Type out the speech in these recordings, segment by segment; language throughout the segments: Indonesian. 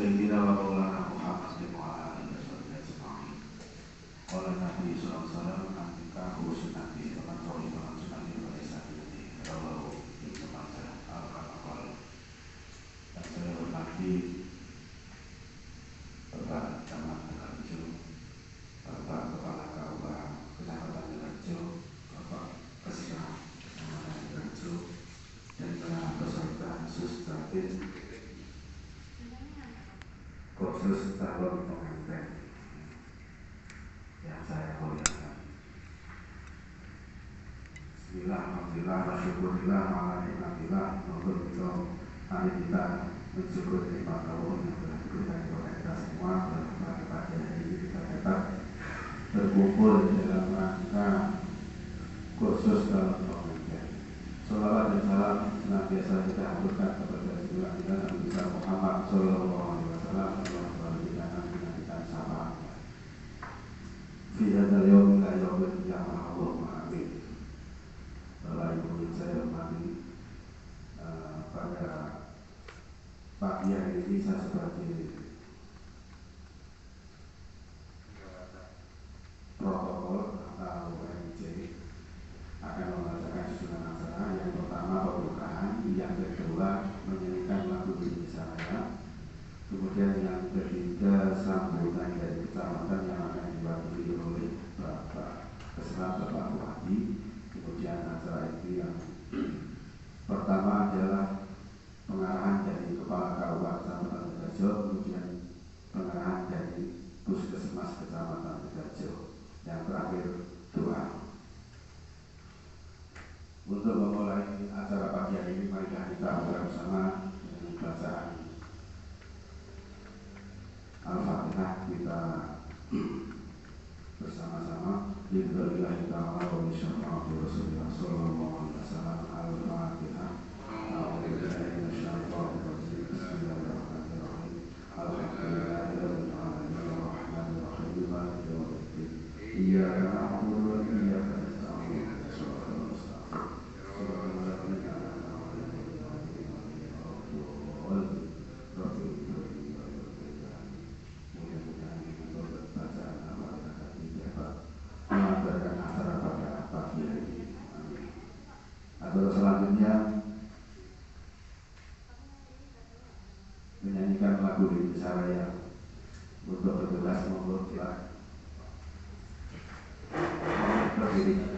سيدنا ومولانا محمد وعلى آله وصحبه أجمعين. قال النبي صلى الله عليه وسلم أنكح سنتي ومن رغب عن سنتي فليس مني. رواه Ibnu Majah al-Qamaqal. Dan saya hormati Bapak Camat Tegalrejo, Bapak Kepala KUA Kecamatan Tegalrejo, Bapak Kesbah Kecamatan Tegalrejo, dan para peserta Sustatin khusus calon pengantin yang saya muliakan. Bismillah, alhamdulillah, wasyukurillah, ala nikmatillah. Mohon kita, mari kita mensyukur nikmat Allah yang telah diberikan kepada kita semua. Pada pagi hari ini kita dapat berkumpul dalam rangka khusus calon pengantin. Salawat dan salam senantiasa kita haturkan kepada Rasulullah Nabi besar Muhammad Sallallahu Alaihi Wasallam. Fi hadzal yaum la yaumul qiyamah Allahumma amin. Bapak Ibu yang saya hormati, pada pagi hari ini saya sebagai protokol atau MC akan membacakan susunan acara. Yang pertama pembukaan, yang kedua menyanyikan lagu Indonesia Raya, kemudian yang ketiga sambutan dari kecamatan yang akan diwakili oleh Bapak Kesbah Bapak Wadi. Kemudian acara itu yang pertama adalah pengarahan dari Kepala KUA Kecamatan Tegalrejo, kemudian pengarahan dari Puskesmas Kecamatan Tegalrejo, yang terakhir doa. Untuk memulai acara pagi hari ini, mari kita mulai bersama dengan bacaan Al-Fatihah. Kita bersama-sama lillahi ta'ala wa bisyafa'ati Rasulullah sallallahu alaihi wasallam. Al-Fatihah. A'udzubillahi minasyaitonir rajim. Bismillahirrahmanirrahim. Alhamdulillahi rabbil alamin arrahmanir rahim maliki yaumiddin. Iyyaka na'budu wa iyyaka nasta'in. Ihdinas siratal mustaqim. Shiratal ladzina an'amta 'alaihim Atau selanjutnya menyanyikan lagu Indonesia Raya. Untuk bertugas monggo silakan. Berdiri.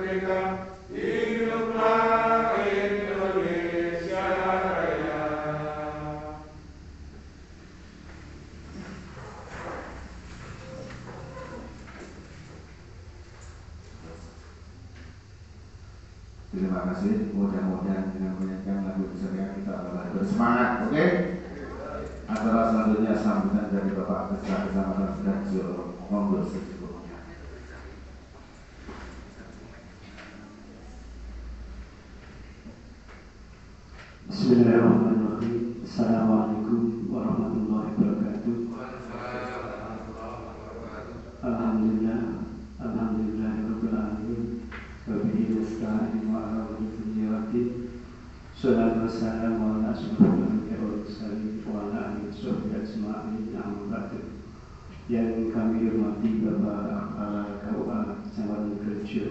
Indonesia, hiduplah Indonesia. Terima kasih. Mudah-mudahan dengan menyanyikan lagu keserian kita bersemangat. Oke? Acara selanjutnya sambutan dari Bapak Ketua Kecamatan Sidoarjo. Monggo secukupnya. Bismillahirrahmanirrahim. Assalamualaikum warahmatullahi wabarakatuh. Alhamdulillah, alhamdulillahirabbil alamin. Wa bihi nasta'in wa ala umuri waddin. Shallallahu wassalamu ala asyrofil anbiya'i wal mursalin wa ala alihi washabbihi ajma'in. Amma ba'du. Yang kami hormati Bapak Kepala KUA Kecamatan Kerjo,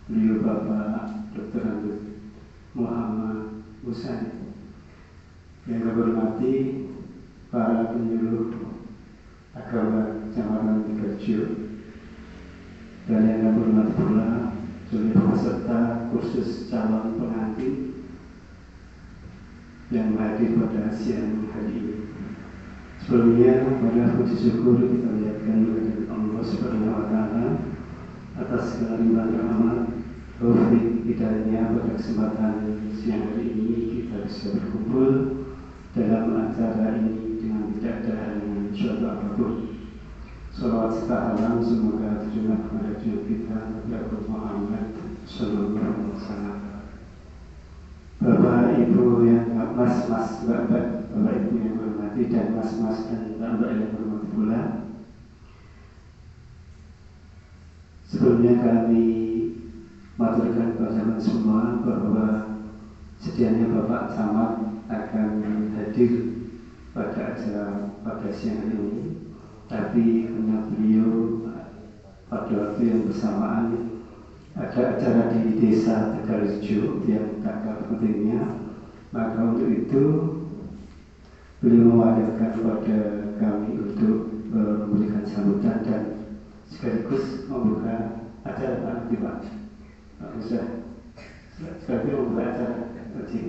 beliau Bapak Dr. Andut Muhammad Musani. Yang kami hormati para penyuluh agama Kecamatan Kerjo, dan yang kami hormati pula seluruh peserta kursus calon pengantin yang hadir pada siang hari ini. Sebelumnya, pada puji syukur kita lihatkan kepada Allah Subhanahu wa Ta'ala atas segala limpahan rahmat, taufik hidayahnya. Pada kesempatan siang hari ini kita bisa berkumpul dalam acara ini dengan tidak ada halangan suatu apapun. Salawat serta salam semoga tercurah kepada Nabi kita Nabi Muhammad Sallallahu Alaihi Wasallam. Bapak Ibu yang mas-mas, mbak-mbak, Bapak Ibu yang hormati dan mas-mas dan mbak-mbak yang hormati pula. Sebelumnya kami maturkan kepada semua bahwa sedianya Bapak Samad akan hadir pada acara pada siang hari ini, tapi karena beliau pada waktu yang bersamaan ada acara di desa Tegalrejo yang tak kalah pentingnya, maka untuk itu beliau mewakilkan kepada kami untuk memberikan sambutan dan sekaligus membuka acara nanti Pak. Bisa sekaligus membuka acara nanti.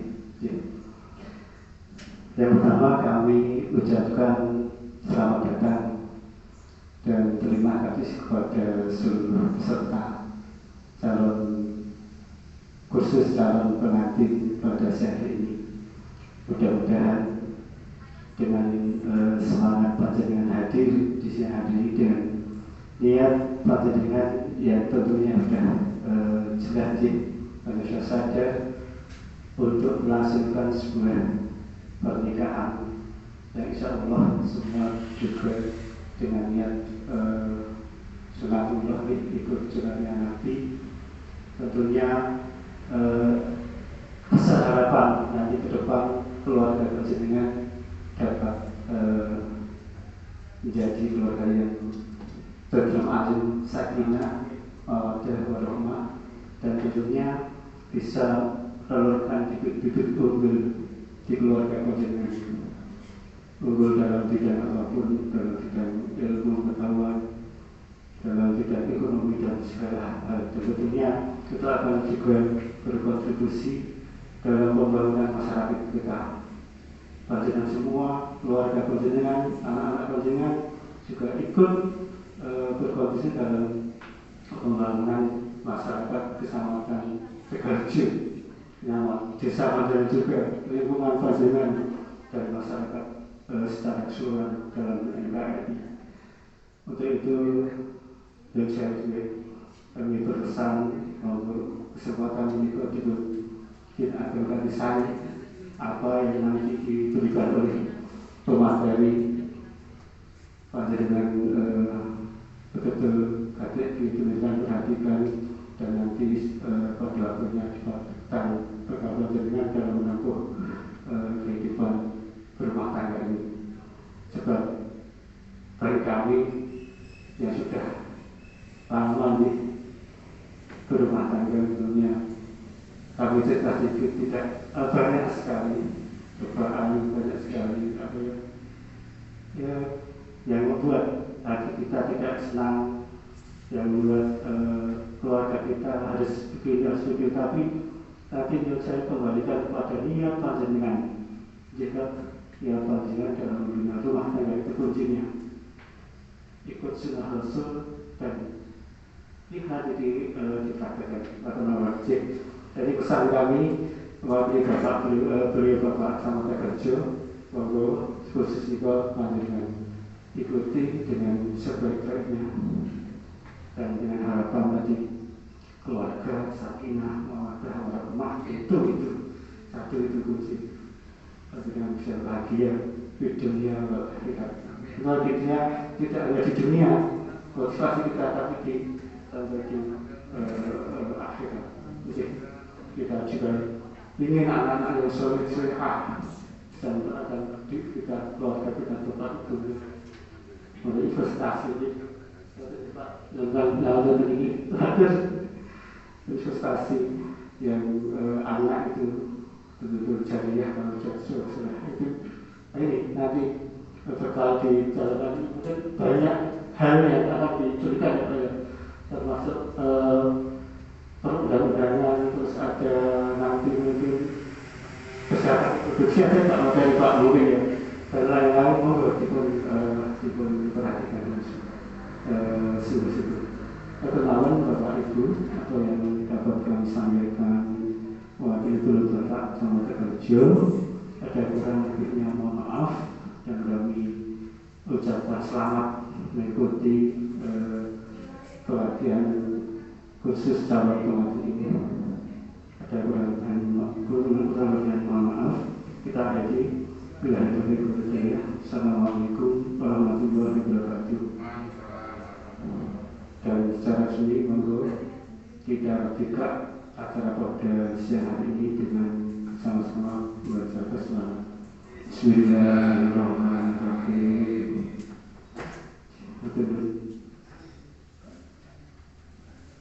Yang pertama kami ucapkan selamat datang dan terima kasih kepada seluruh peserta calon kursus calon pengantin pada siang hari ini. Mudah-mudahan dengan semangat panjenengan hadir di siang hari ini dengan niat panjenengan yang tentunya sudah jelas manusia sadar untuk melangsungkan sebuah pernikahan yang insya Allah semua juga dengan niat sunatullah ikut sunatnya Nabi. Tentunya besar harapan nanti ke depan keluarga panjenengan dapat menjadi keluarga yang tentrem alim, sakinah, mawaddah warahmah, dan tentunya bisa menelurkan bibit-bibit unggul di keluarga panjenengan, unggul dalam bidang apapun, dalam bidang ilmu pengetahuan, dalam bidang ekonomi dan segala hal. Tentunya itu akan juga berkontribusi dalam pembangunan masyarakat kita. Panjenengan semua, keluarga panjenengan, anak-anak panjenengan juga ikut berkontribusi dalam pembangunan masyarakat Kecamatan Tegalrejo, desa panjenengan juga, lingkungan panjenengan dan masyarakat secara keseluruhan dalam NKRI. Untuk itu yang saya kami berpesan untuk kesempatan ini kita akan kasih apa yang nanti diberikan oleh pemateri panjenengan betul-betul diberikan perhatikan dan nanti pada waktunya dipakai perkara panjenengan dalam menempuh kehidupan berumah tangga ini. Sebab bagi kami yang sudah lama di berumah tangga dunia, kami tidak banyak sekali cobaan, banyak sekali apa ya yang membuat hati kita tidak senang, yang membuat keluarga kita harus begini, tapi saya kembalikan kepada niat panjenengan. Jika niat panjenengan dalam membina rumah tangga itu kuncinya ikut sunnah Rasul dan lihat dipraktekkan atau wajib Jadi pesan kami mewakili beliau Bapak Samad Kerjo, monggo khusus juga panjenengan ikuti dengan sebaik-baiknya dan dengan harapan tadi keluarga sakinah mawaddah warahmah itu satu itu kunci dengan bisa bahagia di dunia akhirat. Bahagia tidak hanya di dunia, motivasi kita tapi sampai di akhirat. Jadi kita juga ingin anak-anak yang soleh-solehah dan akan kita keluarga kita tetap tumbuh oleh investasi dan ini terakhir investasi yang anak itu betul-betul jariah kalau soleh itu ini nanti bakal dijalankan mungkin banyak hal yang akan diberikan termasuk perundang-undangan, terus ada nanti mungkin kesehatan produksi ada tak materi Pak mungkin ya dan lain-lain monggo diperhatikan sungguh-sungguh. Perkenalan Bapak Ibu atau yang dapat kami sampaikan wakil Guru Bapak Samad Kerjo, ada kurang lebihnya mohon maaf dan kami ucapkan selamat mengikuti pelatihan khusus calon pengantin ini. Ada kurang lebihnya mohon maaf. Kita akhiri bila ada Assalamualaikum warahmatullahi wabarakatuh. Dan secara resmi monggo kita buka acara pada siang hari ini dengan sama-sama membaca basmalah. Bismillahirrahmanirrahim.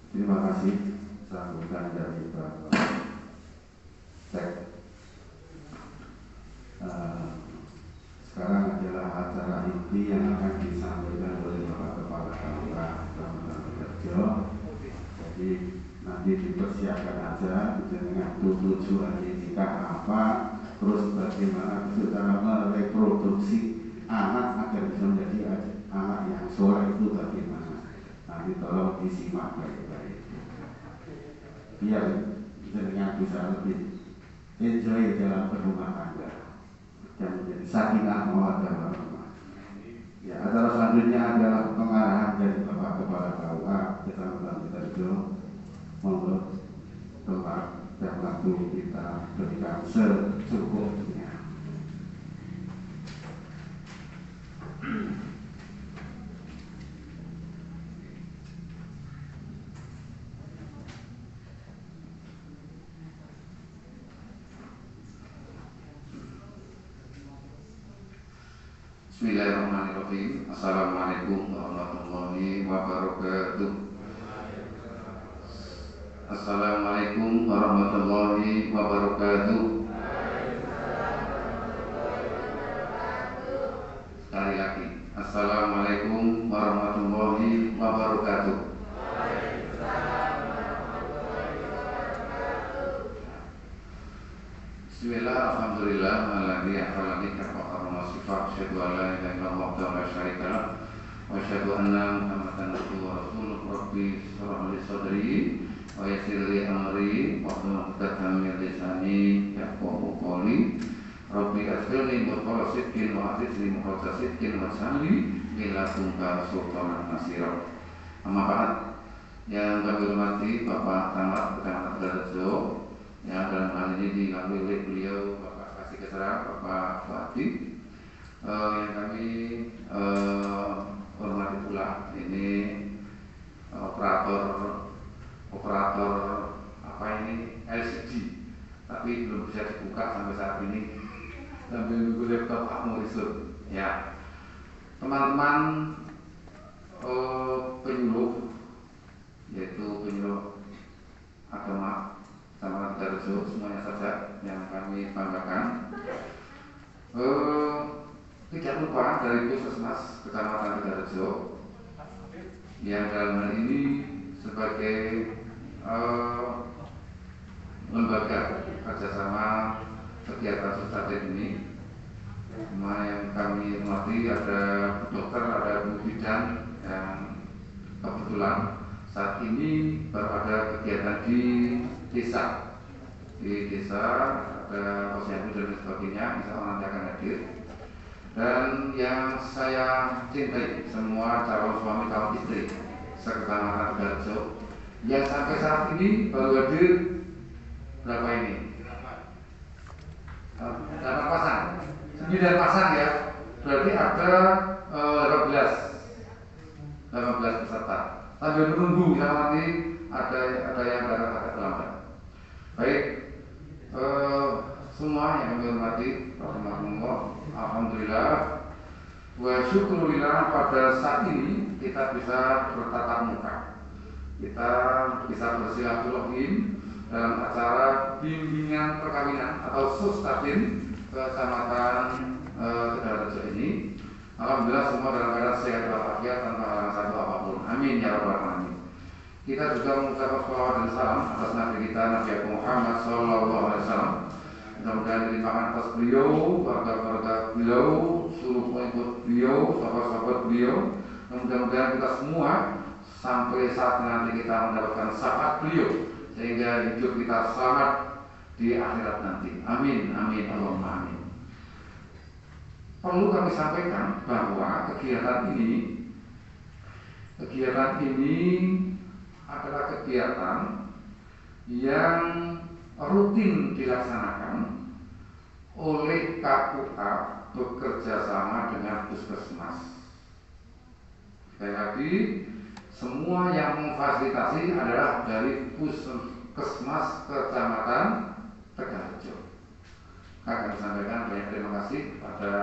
Terima kasih sambutan dari Bapak Sek. Sekarang adalah acara inti yang akan disampaikan oleh Bapak Kepala KUA Samad Kerjo. Jadi nanti dipersiapkan aja dengan tujuan nikah apa, terus bagaimana cara mereproduksi anak agar bisa menjadi anak yang soleh itu bagaimana. Nanti tolong disimak baik-baik biar jenengan bisa lebih enjoy dalam berumah tangga dan menjadi sakinah mawaddah warahmah. Ya, acara selanjutnya adalah pengarahan dari Bapak Kepala KUA Kecamatan Kerjo. Monggo tempat dan waktu kita berikan secukupnya. Bismillahirrahmanirrahim. Assalamualaikum warahmatullahi wabarakatuh. Assalamualaikum warahmatullahi wabarakatuh. Sekali lagi, Assalamualaikum warahmatullahi wabarakatuh. Bismillah, alhamdulillah, alladzi akhlaqani kafaqarna sifat, asyhadu an la ilaha illallah wa la syarika lah, wa asyhadu anna Muhammadan abduhu wa rasuluh. Rabbi shrah li sadri wa yassir li amri wa hlul 'uqdatam min lisani yafqahu qawli. Rabbi akhirni mudkhala sidqin wa akhirni mudkhala sidqin wa salli ila tumka sultanan nasira. Amma ba'd. Yang kami hormati Bapak Camat Kecamatan Kerjo, yang dalam hal ini dilalui oleh beliau Bapak Kasih Kesera, Bapak Fuadi. Yang kami hormati pula ini operator apa ini LCD, tapi belum bisa dibuka sampai saat ini. Sambil menunggu laptop Pak Murisul. Ya, teman-teman penyuluh, yaitu penyuluh agama Samad Kerjo, semuanya saja yang kami banggakan. Tidak lupa dari Puskesmas Kecamatan Kerjo yang dalam hal ini sebagai lembaga kerjasama kegiatan substantif ini. Semua yang kami hormati, ada dokter, ada Bu Bidan yang kebetulan saat ini baru ada kegiatan di desa di desa, ada posyandu dan sebagainya, insya Allah nanti akan hadir. Dan yang saya cintai semua calon suami calon istri sekecamatan Tegalrejo yang sampai saat ini baru hadir berapa ini? 8 pasang, 9 pasang ya. Berarti ada 18 peserta. Sambil menunggu yang nanti ada yang datang agak terlambat. Baik, semua yang kami hormati, rahimahumullah, alhamdulillah, wa syukurillah pada saat ini kita bisa bertatap muka, kita bisa bersilaturahim dalam acara bimbingan perkawinan atau sustabin kecamatan Tegalrejo ini. Alhamdulillah semua dalam keadaan sehat walafiat tanpa halangan satu apapun. Amin ya rabbal alamin. Kita juga mengucapkan salawat dan salam atas Nabi kita Nabi Muhammad Sallallahu Alaihi Wasallam. Mudah-mudahan dilimpahkan atas beliau, keluarga-keluarga beliau, seluruh pengikut beliau, sahabat-sahabat beliau. Dan mudah-mudahan kita semua sampai saat nanti kita mendapatkan syafaat beliau, sehingga hidup kita selamat di akhirat nanti. Amin, amin, Allahumma amin. Perlu kami sampaikan bahwa kegiatan ini adalah kegiatan yang rutin dilaksanakan oleh KUA bekerja sama dengan puskesmas. Sekali lagi, semua yang memfasilitasi adalah dari puskesmas kecamatan Tegalrejo. Kami sampaikan banyak terima kasih kepada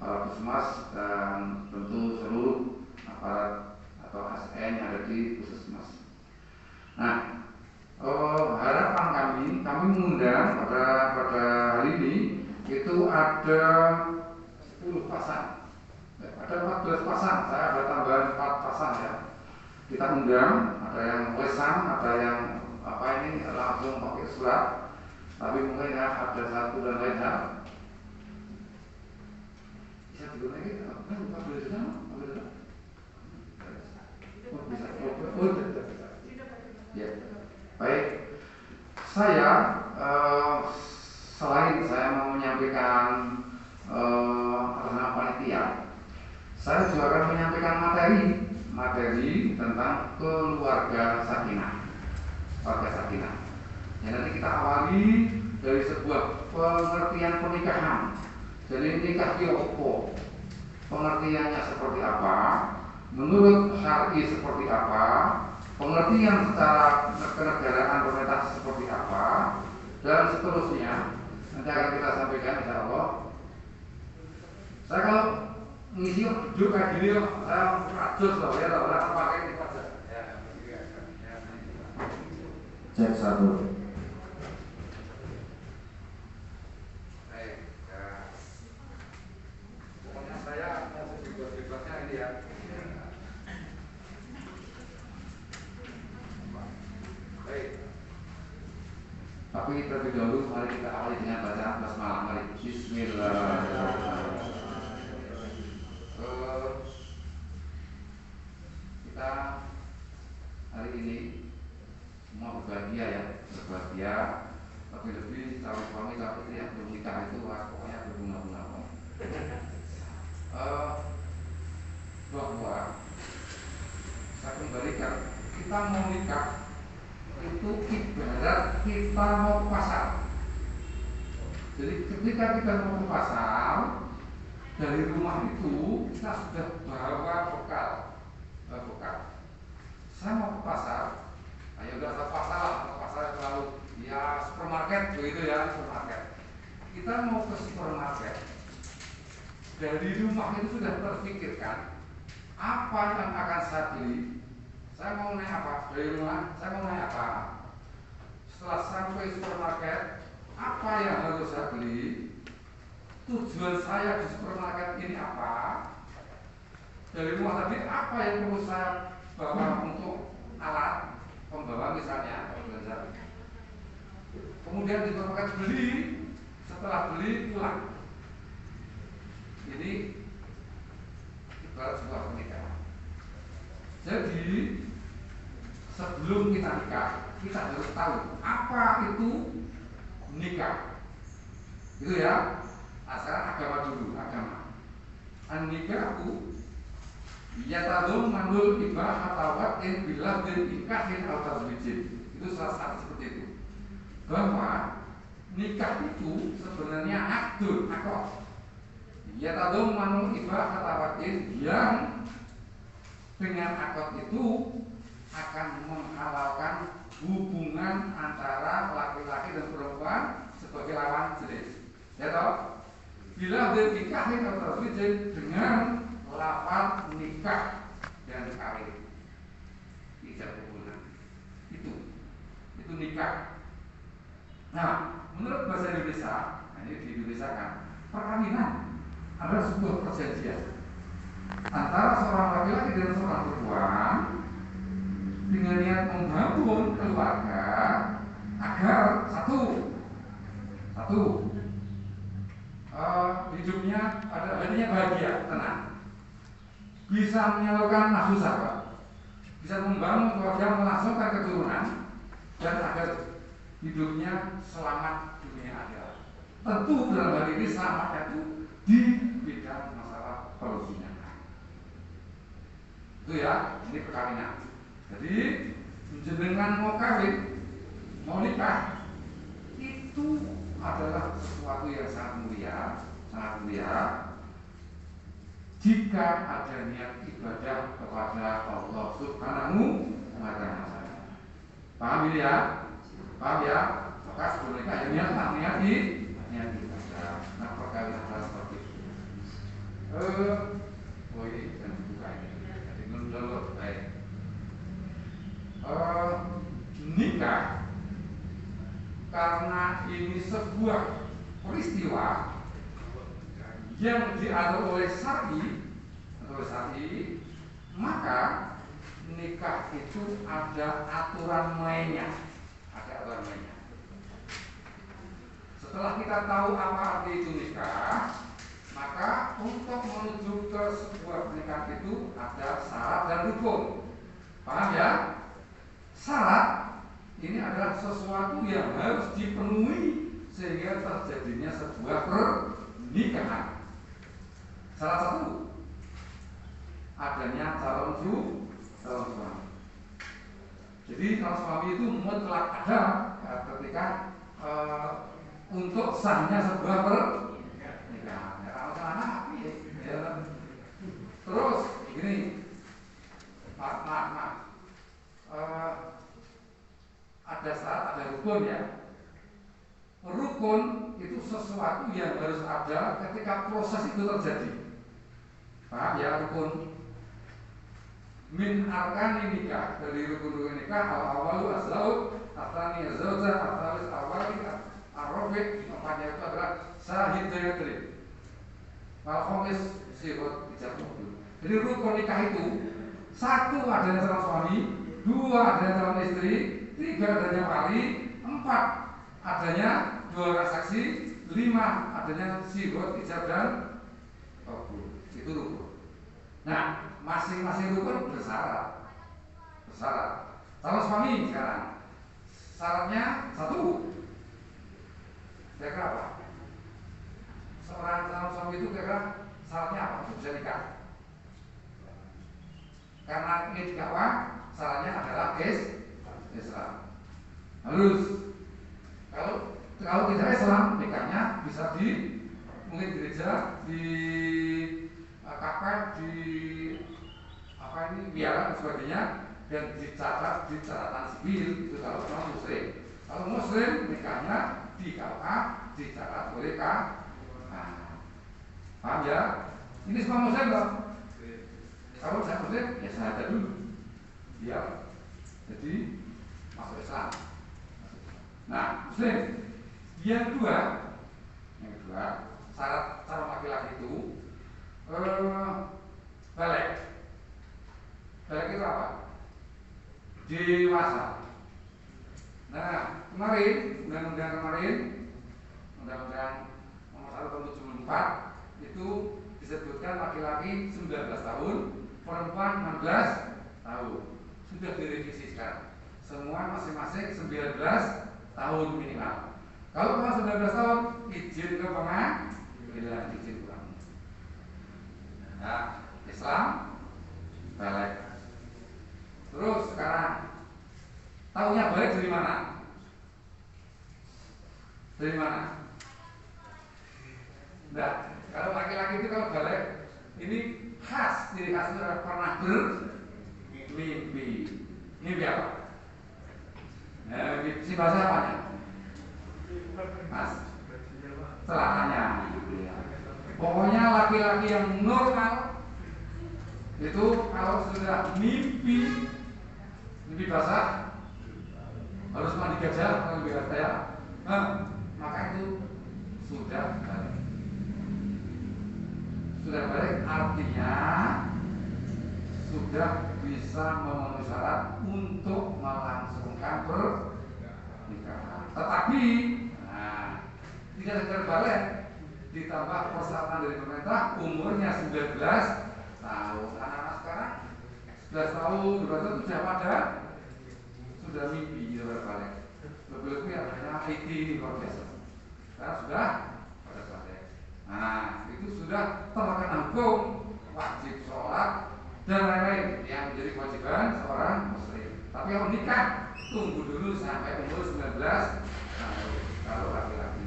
para puskesmas dan tentu seluruh aparat atau ASN yang ada di puskesmas. Nah, harapan kami mengundang pada hari ini itu ada 10 pasang, ada 14 pasang, saya ada tambahan 4 pasang ya. Kita undang, ada yang lesan, ada yang langsung pakai surat. Tapi mungkin ya ada satu dan lain hal. Bisa digunakan kita? Kan lupa boleh juga, bisa. Ya, baik. Saya selain saya mau menyampaikan atas panitia, saya juga akan menyampaikan materi tentang keluarga sakinah, keluarga sakinah. Ya, nanti kita awali dari sebuah pengertian pernikahan. Jadi nikah itu apa? Pengertiannya seperti apa? Menurut syar'i seperti apa? Pengertian secara kenegaraan pemerintah seperti apa? Dan seterusnya. Nanti akan kita sampaikan insyaallah. Saya kalau ngisi duduk kayak gini, saya rajus loh ya, orang pakai ini aja. Cek 1. Tapi terlebih dahulu mari kita awali dengan bacaan basmalah. Mari Bismillahirrahmanirrahim. Kita hari ini semua berbahagia ya, berbahagia. Lebih-lebih calon suami calon istri yang belum nikah itu pokoknya berbunga-bunga. Bahwa saya kembalikan, kita mau nikah itu ibarat kita mau ke pasar. Jadi ketika kita mau ke pasar, dari rumah itu kita sudah bawa bekal. Saya mau ke pasar, ayo udah ke pasar lah, ke pasar terlalu ya supermarket begitu ya, supermarket. Kita mau ke supermarket, dari rumah itu sudah terpikirkan apa yang akan saya beli. Saya mau naik apa? Dari rumah, saya mau naik apa? Setelah sampai supermarket, apa yang harus saya beli? Tujuan saya di supermarket ini apa? Dari rumah tadi, apa yang perlu saya bawa untuk alat pembawa misalnya? Kemudian di supermarket beli, setelah beli pulang. Ini ibarat sebuah pernikahan. Jadi sebelum kita nikah, kita harus tahu apa itu nikah. Itu ya. Asal agama dulu, agama. An-nikahu yatadum manul ibah atawat in bilah din ikahin al-tazwijin. Itu salah satu seperti itu. Bahwa nikah itu sebenarnya akdun, akad. Yatadum manul ibah atawatin yang dengan akad itu akan menghalalkan hubungan antara laki-laki dan perempuan sebagai lawan jenis. Ya toh? Bila dikahin atau tazwijin dengan lafaz nikah dan kawin. Ijab hubungan. Itu nikah. Nah, menurut bahasa Indonesia, ini di Indonesia kan, perkawinan adalah sebuah perjanjian antara seorang laki-laki dan seorang perempuan dengan niat membangun keluarga agar satu hidupnya hatinya bahagia, tenang, bisa menyalurkan nafsu syahwat, bisa membangun keluarga, melangsungkan keturunan, dan agar hidupnya selamat dunia akhirat. Tentu dalam hal ini selamatnya itu di bidang masalah perzinahan. Itu ya, ini perkawinan. Jadi jenengan mau kawin, mau nikah, itu adalah sesuatu yang sangat mulia jika ada niat ibadah kepada Allah Subhanahu wa Ta'ala. Paham ini ya? Paham ya? Maka sebelum nikah ya niat ibadah. Nah, perkawinan adalah seperti itu. Ini kan buka ini. Jadi menurut baik. Nikah karena ini sebuah peristiwa yang diatur oleh syar'i, maka nikah itu ada aturan mainnya. Setelah kita tahu apa arti itu nikah, maka untuk menuju ke sebuah pernikahan itu ada syarat dan rukun. Paham ya? Syarat ini adalah sesuatu yang harus dipenuhi sehingga terjadinya sebuah pernikahan. Salah satu adanya calon suami. Jadi calon suami itu mutlak ada ketika untuk sahnya sebuah pernikahan. Kalau sana ya. Terus gini, maaf. Ada syarat, ada rukun ya. Rukun itu sesuatu yang harus ada ketika proses itu terjadi. Paham ya rukun? Min arkani nikah, dari rukun nikah al-awalu as-zaud, atsani az-zaujah, atsalis awali ar-rabi', empatnya itu adalah syahid dayatri. Wal khamis sihhat ijab qabul. Jadi rukun nikah itu satu adanya calon suami, dua adanya calon istri, tiga adanya wali, empat adanya dua orang saksi, lima adanya sihhat ijab dan qabul. Itu rukun. Nah, masing-masing rukun bersyarat. Calon suami sekarang syaratnya satu. Kira-kira apa? Seorang calon suami itu kira-kira syaratnya apa untuk bisa nikah? Karena ini dikawal, syaratnya adalah Islam. Harus. Kalau tidak Islam, nikahnya bisa mungkin gereja, di kapel, di biara dan sebagainya, dan dicatat di catatan sipil itu kalau non muslim. Kalau muslim nikahnya di KUA dicatat oleh paham ya? Ini semua muslim loh. Kalau saya muslim ya syahadat dulu, biar jadi masuk Islam. Nah, muslim. Yang kedua syarat calon laki-laki itu balik itu apa? Dewasa. Nah, kemarin undang-undang nomor 1 tahun 74 itu disebutkan laki-laki 19 tahun, perempuan 16 tahun. Sudah direvisi sekarang. Semua masing-masing 19 tahun minimal. Kalau kurang 19 tahun, izin ke pengadilan, izin kurang. Nah, Islam, balik. Terus sekarang, tahunya balik dari mana? Dari mana? Nah, kalau laki-laki itu kalau balik, ini khas, ciri khasnya adalah pernah bermimpi. Mimpi apa? Nah, si bahasa apanya? Mas, celakanya. Pokoknya laki-laki yang normal itu kalau sudah mimpi basah harus mandi gajah kalau biar saya, maka itu sudah balik. Sudah balik artinya sudah bisa memenuhi syarat untuk melangsungkan pernikahan. Tetapi tidak sekedar balik, ditambah persyaratan dari pemerintah, umurnya 19 tahun. Anak-anak sekarang 11 tahun, 12 tahun sudah mimpi balik. Lebih-lebih adanya IT luar biasa. Sekarang sudah pada balik. Nah, itu sudah terkena hukum wajib sholat dan lain-lain yang menjadi kewajiban seorang muslim. Tapi kalau nikah tunggu dulu sampai umur 19 tahun kalau laki-laki.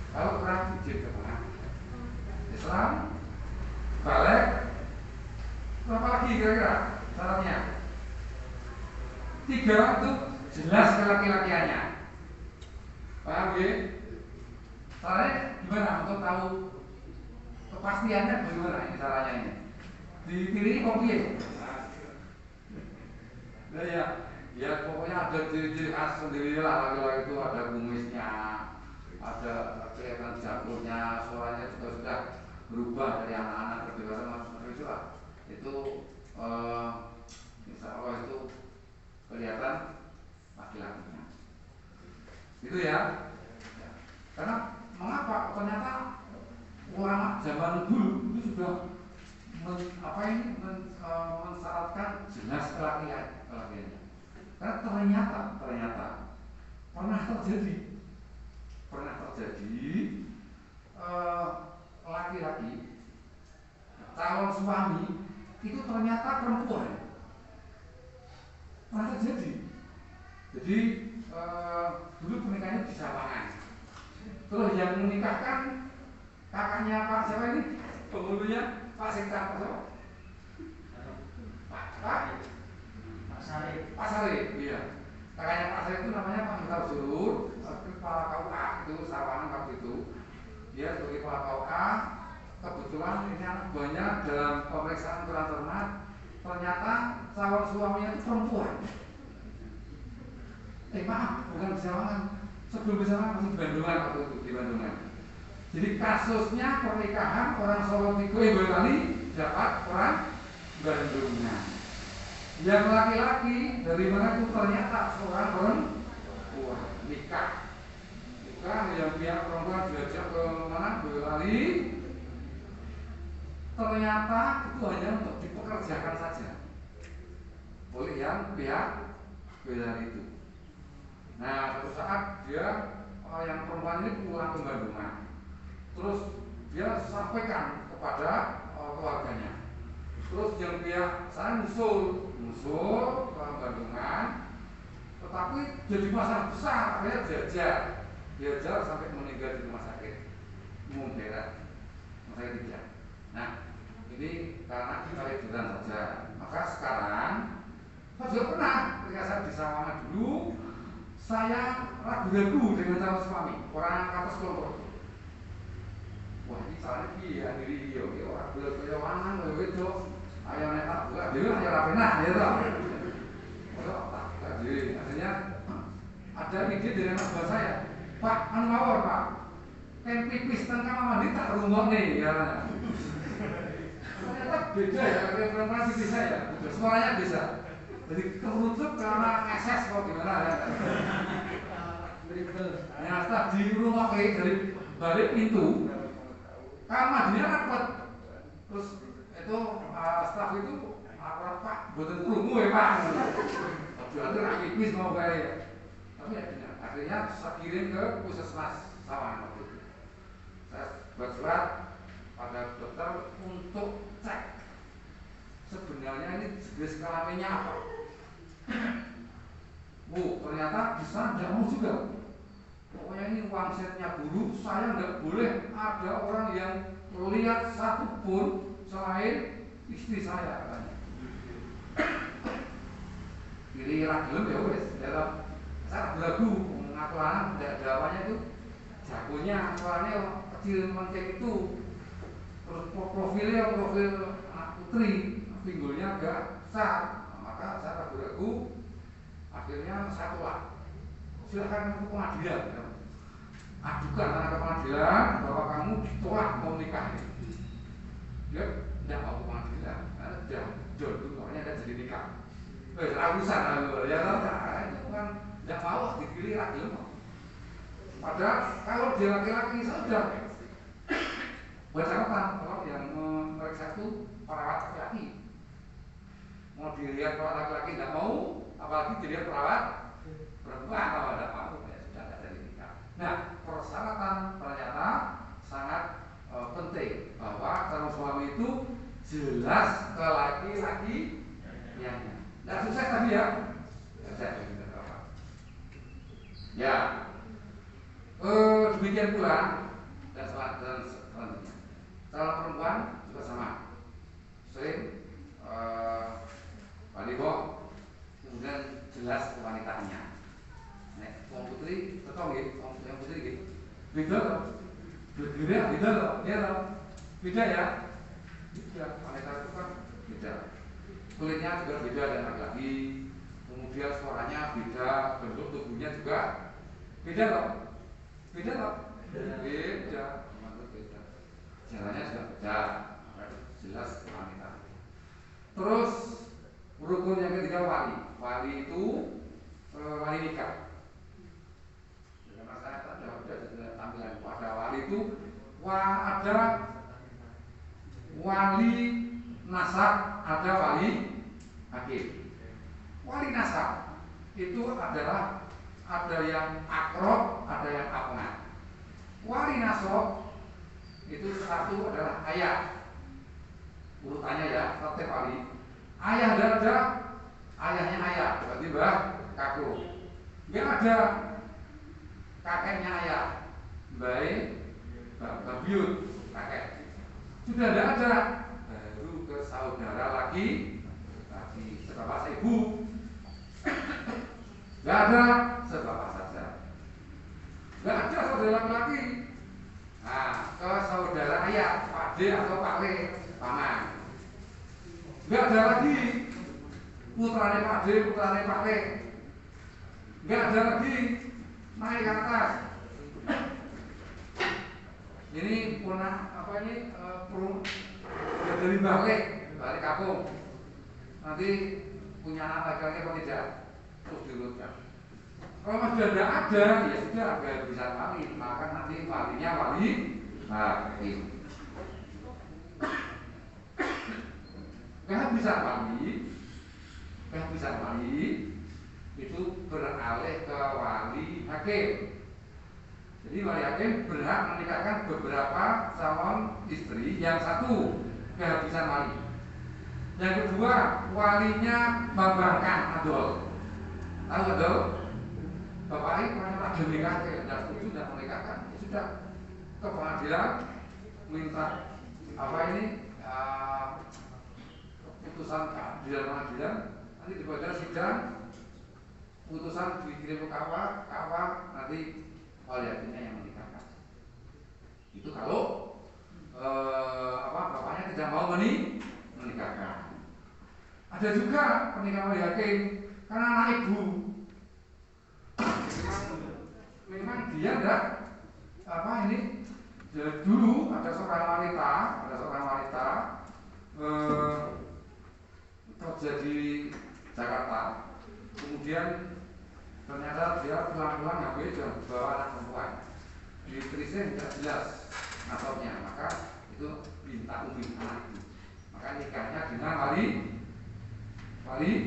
Kalau kurang izin ke Islam, balik, berapa lagi kira-kira syaratnya? 3 itu jelas kelaki-lakiannya. Paham ya? Caranya gimana untuk tahu kepastiannya bagaimana ini caranya ini? Dipilih komplain. Nah ya pokoknya ada ciri-ciri khas sendiri lah, laki-laki itu ada kumisnya, ada kelihatan jangkutnya, suaranya juga sudah berubah dari anak-anak ke dewasa macam itu lah. Itu insya Allah itu kelihatan laki-lakinya. Itu ya. Karena mengapa? Ternyata ulama zaman dulu itu sudah mensyaratkan jelas kelakiannya. Karena ternyata pernah terjadi laki-laki calon suami itu ternyata perempuan. Pernah terjadi. Jadi dulu pernikahannya di Sawangan. Terus yang menikahkan kakaknya Pak siapa ini? Penghulunya Pak Singkat Pak Sarip, iya. Kakaknya Pak Sarip itu namanya Pak Mutasurur, kepala KUA itu Sawangan waktu itu. Dia sebagai kepala KUA, kebetulan ini anak buahnya dalam pemeriksaan kurang cermat, ternyata calon suaminya itu perempuan. Maaf, bukan di Sawangan. Sebelum di Sawangan masih di Bandungan waktu itu, di Bandungan. Jadi kasusnya pernikahan orang Solo Tigo Boyolali dapat orang Bandungan. Yang laki-laki dari mana itu ternyata seorang perempuan nikah yang pihak perempuan diajak ke mana Boyolali, ternyata itu hanya untuk dipekerjakan saja oleh yang pihak Boyolali itu. Nah, suatu saat dia yang perempuan ini pulang ke Bandungan, terus dia sampaikan kepada keluarganya. Terus yang pihak saya musul ke Bandungan, tetapi jadi masalah besar, akhirnya diajar sampai meninggal di rumah sakit umum daerah, rumah sakit 3. Nah, ini karena kekeliruan saja. Maka sekarang saya juga pernah ketika saya di Sawangan dulu, saya ragu-ragu dengan calon suami orang atas kelompok. Wah, ini caranya piye diri yo ora boleh wangan lho itu. Ayo nek tak buka dhewe ayo ra penak ya toh. Kok tak dhewe. Akhirnya ada ide dari anak buah saya. Pak, anu mawon, Pak. Kan pipis teng kamar mandi tak rungokne ya. Ternyata beda ya dengan pipis saya. Suaranya bisa. Jadi kerucut karena ngeses kok gimana ya. Ternyata di rumah dari balik pintu kamar dia rapat. Terus itu staf itu Pak, boten krungu ya Pak. Berarti ra pipis mau gawe. Tapi ya benar. Akhirnya saya kirim ke puskesmas Sawangan waktu itu. Saya buat surat pada dokter untuk cek sebenarnya ini jenis kelaminnya apa. Ternyata bisa tidak mau juga. Pokoknya ini wangsetnya buruk, saya nggak boleh ada orang yang lihat satupun selain istri saya katanya. Kira-kira gelem ya wes, saya ragu mengaku anak jawabannya itu jagonya suaranya kecil mencek itu, terus profil anak putri, pinggulnya agak besar, maka saya ragu-ragu. Akhirnya saya tolak. Silahkan ke pengadilan, ajukan ke pengadilan bahwa kamu ditolak mau nikah. Dia tidak mau ke pengadilan, dia jodoh, makanya dia jadi nikah. Urusan ya itu kan tidak mau dipilih lagi. Padahal kalau dia laki-laki sudah buat catatan kalau yang mereka itu perawat laki-laki. Mau dilihat perawat laki-laki tidak mau, apalagi dilihat perawat perempuan kalau tidak mau ya sudah tidak jadi nikah. Nah, persyaratan ternyata sangat penting bahwa calon suami itu jelas ke laki-laki yang tidak sukses tadi ya. Ya, demikian pula dan selanjutnya calon perempuan juga sama, sering baliho, kemudian jelas wanitanya. Nek wong putri tetong nggih, wong putri nggih. Beda loh. Beda loh, ya loh. Beda ya. Beda, wanita itu kan beda. Kulitnya juga beda dan laki-laki. Kemudian suaranya beda, bentuk tubuhnya juga beda loh. Beda loh. Beda. Beda. Jalannya juga beda. Jelas wanita. Terus rukun yang ketiga wali. Wali itu wali nikah. Karena saya ada tampilan pada wali itu ada wali nasab, ada wali hakim. Wali nasab itu adalah ada yang akrob, ada yang apnah. Wali nasab itu satu adalah ayah. Urutannya ya, tertib wali. Ayah ada, ayahnya ayah, berarti mbah kakung. Nggak ada kakeknya ayah, mbah biut, kakek. Sudah tidak ada, baru ke saudara lagi sebapak seibu. Nggak ada, sebapak saja. Nggak ada saudara laki-laki. Nah, ke saudara ayah, Pak D atau Pak Le, paman. Nggak ada lagi putrane Pak D, putrane Pak Le. Nggak ada lagi naik ke atas. Ini punah apa ini dari balik kampung. Nanti punya anak laki-laki apa tidak? Terus diurutkan. Kalau sudah tidak ada, ya sudah agak bisa wali. Maka nanti walinya wali hakim. Kehabisan wali itu beralih ke wali hakim. Jadi wali hakim berhak menikahkan beberapa calon istri. Yang satu kehabisan wali. Yang kedua walinya membangkang adol. Tahu adol? Bapak ini pernah ada nikah, tidak setuju tidak menikahkan. Ya sudah ke pengadilan minta apa ini keputusan di dalam pengadilan, nanti dibaca sidang, putusan dikirim ke kawal nanti wali hakimnya yang menikahkan. Itu kalau bapaknya tidak mau menikahkan. Ada juga pernikahan wali hakim karena anak ibu. Memang dia enggak dulu ada seorang wanita kerja di Jakarta, kemudian ternyata dia pulang-pulang nggak boleh bawa anak perempuan, di tulisnya tidak jelas nasabnya, maka itu minta anak itu, maka nikahnya dengan wali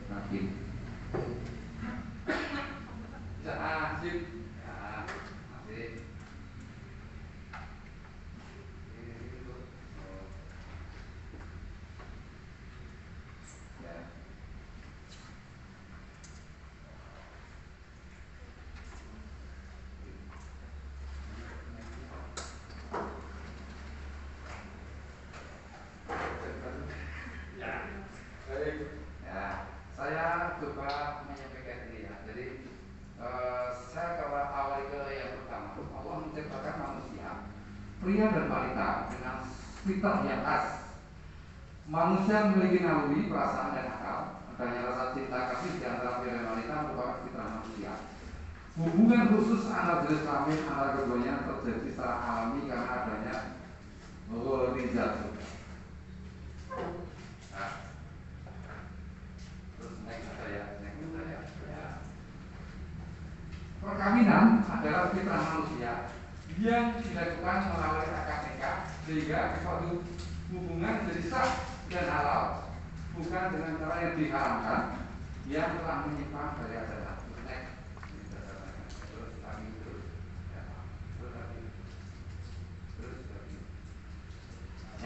hakim. Najib. Ya, masih. Ya. Ya, saya coba menyampaikan ini ya. Jadi saya kalau awal ke yang pertama, Allah menciptakan manusia, pria dan wanita dengan fitrah yang khas. Manusia memiliki naluri, perasaan dan akal. Adanya rasa cinta kasih di antara pria dan wanita merupakan fitrah manusia. Hubungan khusus antar jenis kelamin antara keduanya terjadi secara alami karena adanya ghorizat. Nah, terus next saya. Ya. Perkawinan adalah fitrah manusia yang dilakukan melalui akad nikah sehingga suatu hubungan menjadi sah dan halal, bukan dengan cara yang diharamkan yang telah menyimpang dari ajaran.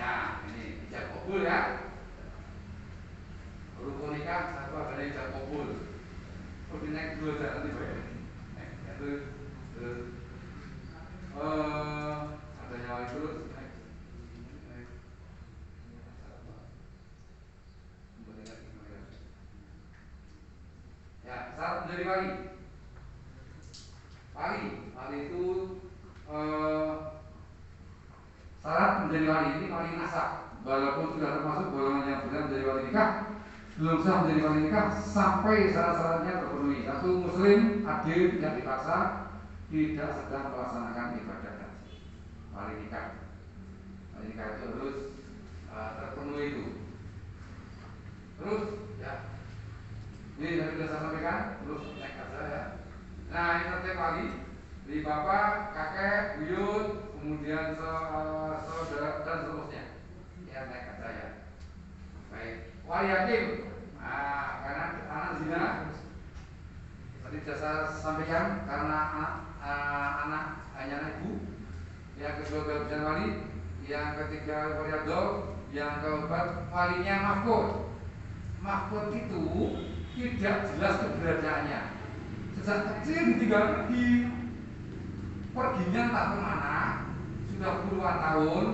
Nah, ini ijab kabul ya. Rukun nikah satu adalah ijab kabul. Kok naik dua jalan nih, Pak? Itu adanya wali terus naik. Ya, syarat menjadi wali. Wali itu syarat menjadi wali ini wali nasab, walaupun sudah termasuk golongan yang benar menjadi wali nikah, belum sah menjadi wali nikah sampai syarat-syaratnya terpenuhi. Satu, muslim, adil, tidak dipaksa, tidak sedang melaksanakan ibadah haji. Wali nikah itu harus terpenuhi itu. Terus ya, ini tadi sudah saya sampaikan. Terus naik aja ya. Nah, ini tertib wali di bapak, kakek, buyut, kemudian saudara dan seterusnya. Ya, naik aja ya. Baik, wali hakim. Nah, karena anak zina tadi sudah saya sampaikan karena anak hanya ibu. Yang kedua kebiasaan wali, yang ketiga waliadol, yang keempat walinya mahfud. Mahfud itu tidak jelas keberadaannya. Sejak kecil ditinggal perginya tak kemana, sudah puluhan tahun.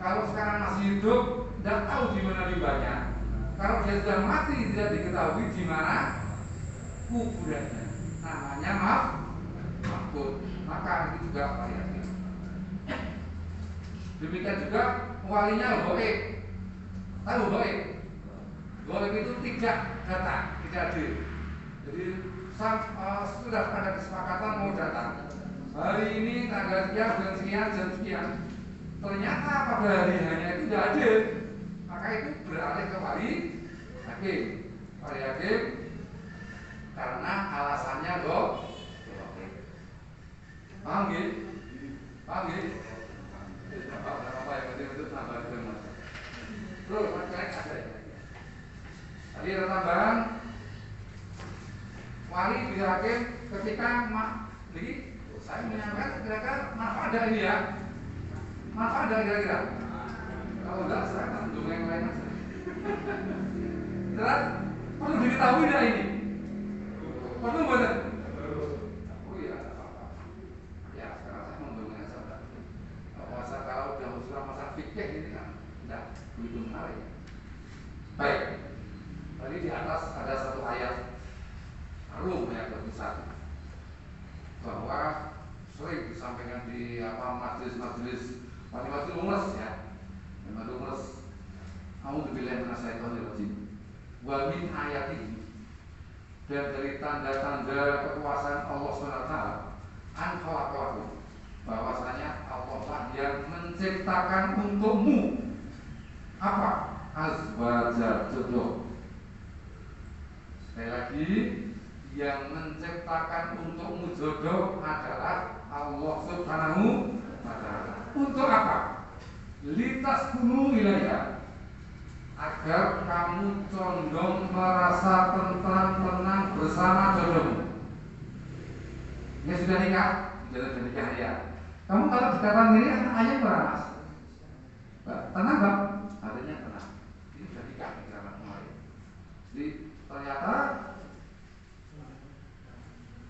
Kalau sekarang masih hidup, tidak tahu di mana limbahnya. Kalau dia sudah mati, tidak diketahui di mana kuburannya. Namanya mahfud. Maka itu juga wali. Demikian juga walinya goib. Tahu goib? Goib itu tidak datang, tidak hadir. Jadi sudah ada kesepakatan mau datang. Hari ini tanggal sekian, jam sekian. Ternyata pada hari hanya itu tidak hadir. Maka itu beralih ke wali hakim. Wali hakim karena alasannya goib. Paham gitu? Paham gitu? Apa yang itu tambah dengan terus macam ada ya. Tadi ada tambahan wali bisa hakim ketika jadi saya menyampaikan kira-kira manfaat ada ini ya, manfaat ada kira-kira. Kalau enggak saya akan tunggu yang lain aja. Jelas perlu diketahui tidak ini? Perlu bukan? Oh iya, apa-apa. Ya sekarang saya membangun saja. Masa kalau dalam surah masa fikih ini kan tidak begitu menarik. Baik, tadi di atas ada satu ayat Rum ayat 21 bahwa sering disampaikan di majelis-majelis majelis umras ya, majelis umras. A'udzubillahi minasyaitonir rajim. Wa min ayatihi, dan dari tanda-tanda kekuasaan Allah SWT an khalaqakum, bahwasanya Allah lah yang menciptakan untukmu apa? Azwaja, jodoh. Sekali lagi, yang menciptakan untukmu jodoh adalah Allah Subhanahu wa ta'ala. Untuk apa? Litas kunu ilaiha, agar kamu condong merasa tenang bersama jodohmu. Ya sudah nikah, sudah nikah ya. Kamu kalau dikatakan ini kan ayah beranas. Tenang Bang, artinya tenang. Ini sudah nikah karena kemarin. Jadi ternyata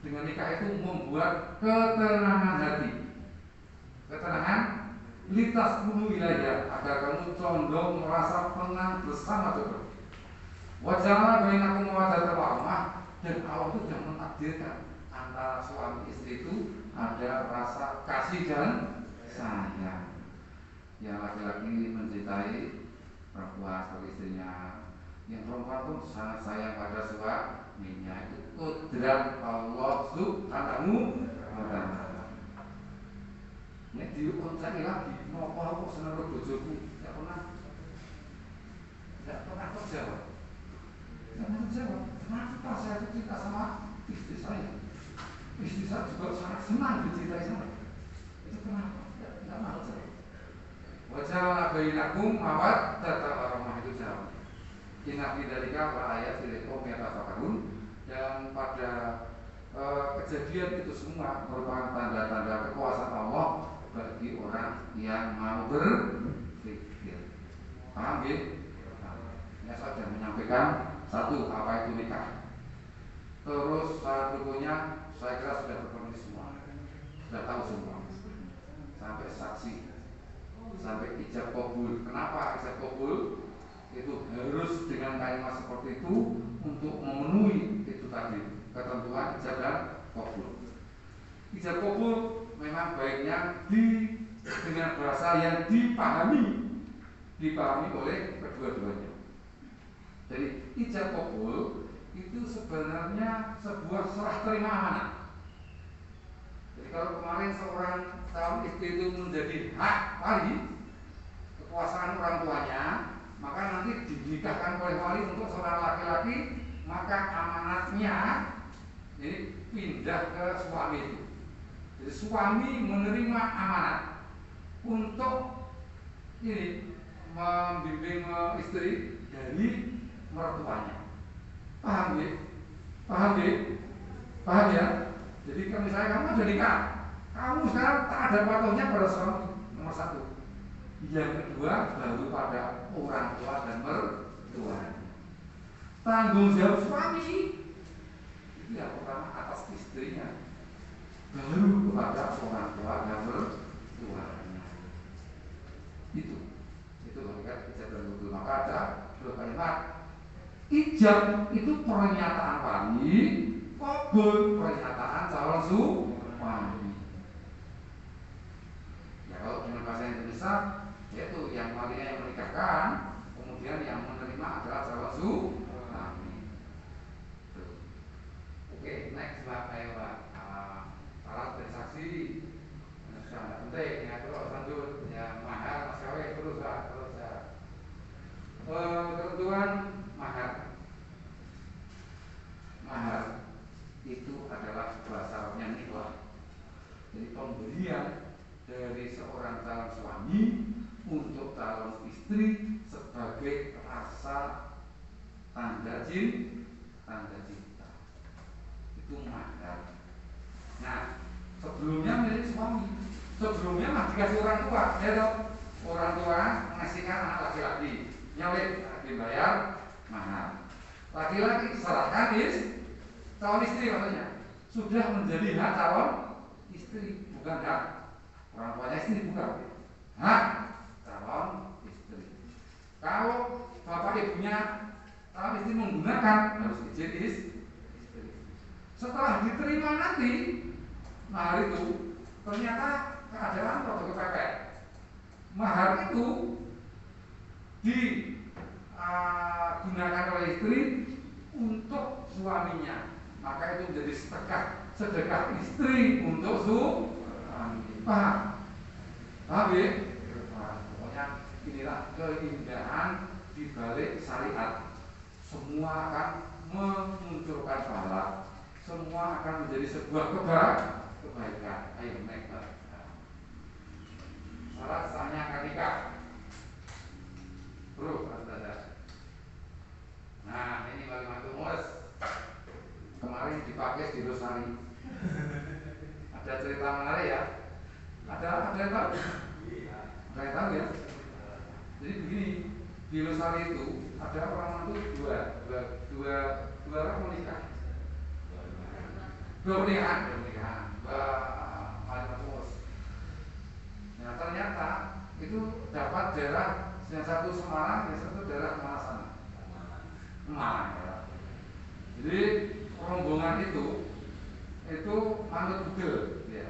dengan nikah itu membuat ketenangan hati, ketenangan lintas bumi wilayah, agar kamu condong merasa tenang bersama Tuhan. Wajarlah bainakum mawaddatul warahmah, dan Allah itu sudah mentakdirkan antara suami istri itu ada rasa kasih dan sayang. Yang laki-laki mencintai perempuan sebagai istrinya, yang perempuan pun sangat sayang pada suaminya. Itu kodrat Allah Subhanahu wa ta'ala. Nek dikoncani lagi, nopo aku seneng karo bojoku, tidak pernah terjawab. Kenapa saya itu cinta sama istri saya? Istri saya juga sangat senang dicintai saya. Itu kenapa? Tidak mau jawab. Wajah bainakum mawaddatul warahmah, itu jawab. Inna fi dzalika la ayatin liqaumin yatafakkarun, dan pada kejadian itu semua merupakan tanda-tanda kekuasaan Allah bagi orang yang mau berpikir. Paham ya? Ini saya sudah menyampaikan satu, apa itu nikah. Terus syarat rukunnya saya kira sudah terpenuhi semua, sudah tahu semua, sampai saksi, sampai ijab qabul. Kenapa ijab qabul? Itu harus dengan kalimat seperti itu untuk memenuhi itu tadi ketentuan ijab dan qabul. Ijab qabul memang baiknya dengan bahasa yang dipahami oleh kedua-duanya. Jadi ijab qabul itu sebenarnya sebuah serah terima amanah. Jadi kalau kemarin seorang calon istri itu menjadi hak wali, kekuasaan orang tuanya, maka nanti dinikahkan oleh wali untuk seorang laki-laki, maka amanatnya ini pindah ke suami itu. Jadi suami menerima amanat untuk ini membimbing istri dari mertuanya. Paham ya? Paham ya? Jadi kalau misalnya kamu ada nikah, kamu sekarang tak ada patuhnya pada suami, nomor satu. Yang kedua baru pada orang tua dan mertua. Tanggung jawab suami itu yang pertama atas istrinya, baru kepada orang tua dan mertuanya. Itu hakikat ijab dan qabul. Maka ada dua kalimat. Ijab itu pernyataan wali, qabul pernyataan calon suami. Ya kalau dengan bahasa Indonesia, yaitu yang walinya yang menikahkan, kemudian yang menerima adalah calon suami. Oke, next Pak, ayo Pak. Syarat dan saksi sudah penting. Ya terus lanjut. Ya mahar, mas kawin terus ya. Ketentuan mahar itu adalah bahasa Arabnya nikah. Jadi pemberian dari seorang calon suami untuk calon istri sebagai rasa tanda cinta. Itu mahar. Nah, sebelumnya milik suami, sebelumnya mah dikasih orang tua, ya toh. Orang tua mengasihkan anak laki-laki, nyalip dibayar mahar. Laki-laki serahkan calon istri, maksudnya sudah menjadi hak calon istri, bukan hak orang tuanya istri, bukan hak calon istri. Kalau bapak ibunya calon istri menggunakan, harus izin istri. Setelah diterima nanti mahar itu ternyata keadaan atau kepepet, mahar itu digunakan oleh istri untuk suaminya, maka itu menjadi sedekah istri untuk suami. Paham ya? Pokoknya inilah keindahan di balik syariat. Semua akan memunculkan pahala, semua akan menjadi sebuah kebaikan. Ayo naik Pak. Syarat sahnya akad nikah. Bro, ada. Nah, ini kalimat tumus. Kemarin dipakai di Rosari. ada cerita menarik ya. Ada yang tahu? Ada yang tahu ya? Jadi begini, di Losari itu ada orang itu dua orang menikah. Dua pernikahan. Nah ternyata itu dapat daerah yang satu Semarang, yang satu daerah mana sana? Malang. Ya. Jadi rombongan itu manut Google, ya.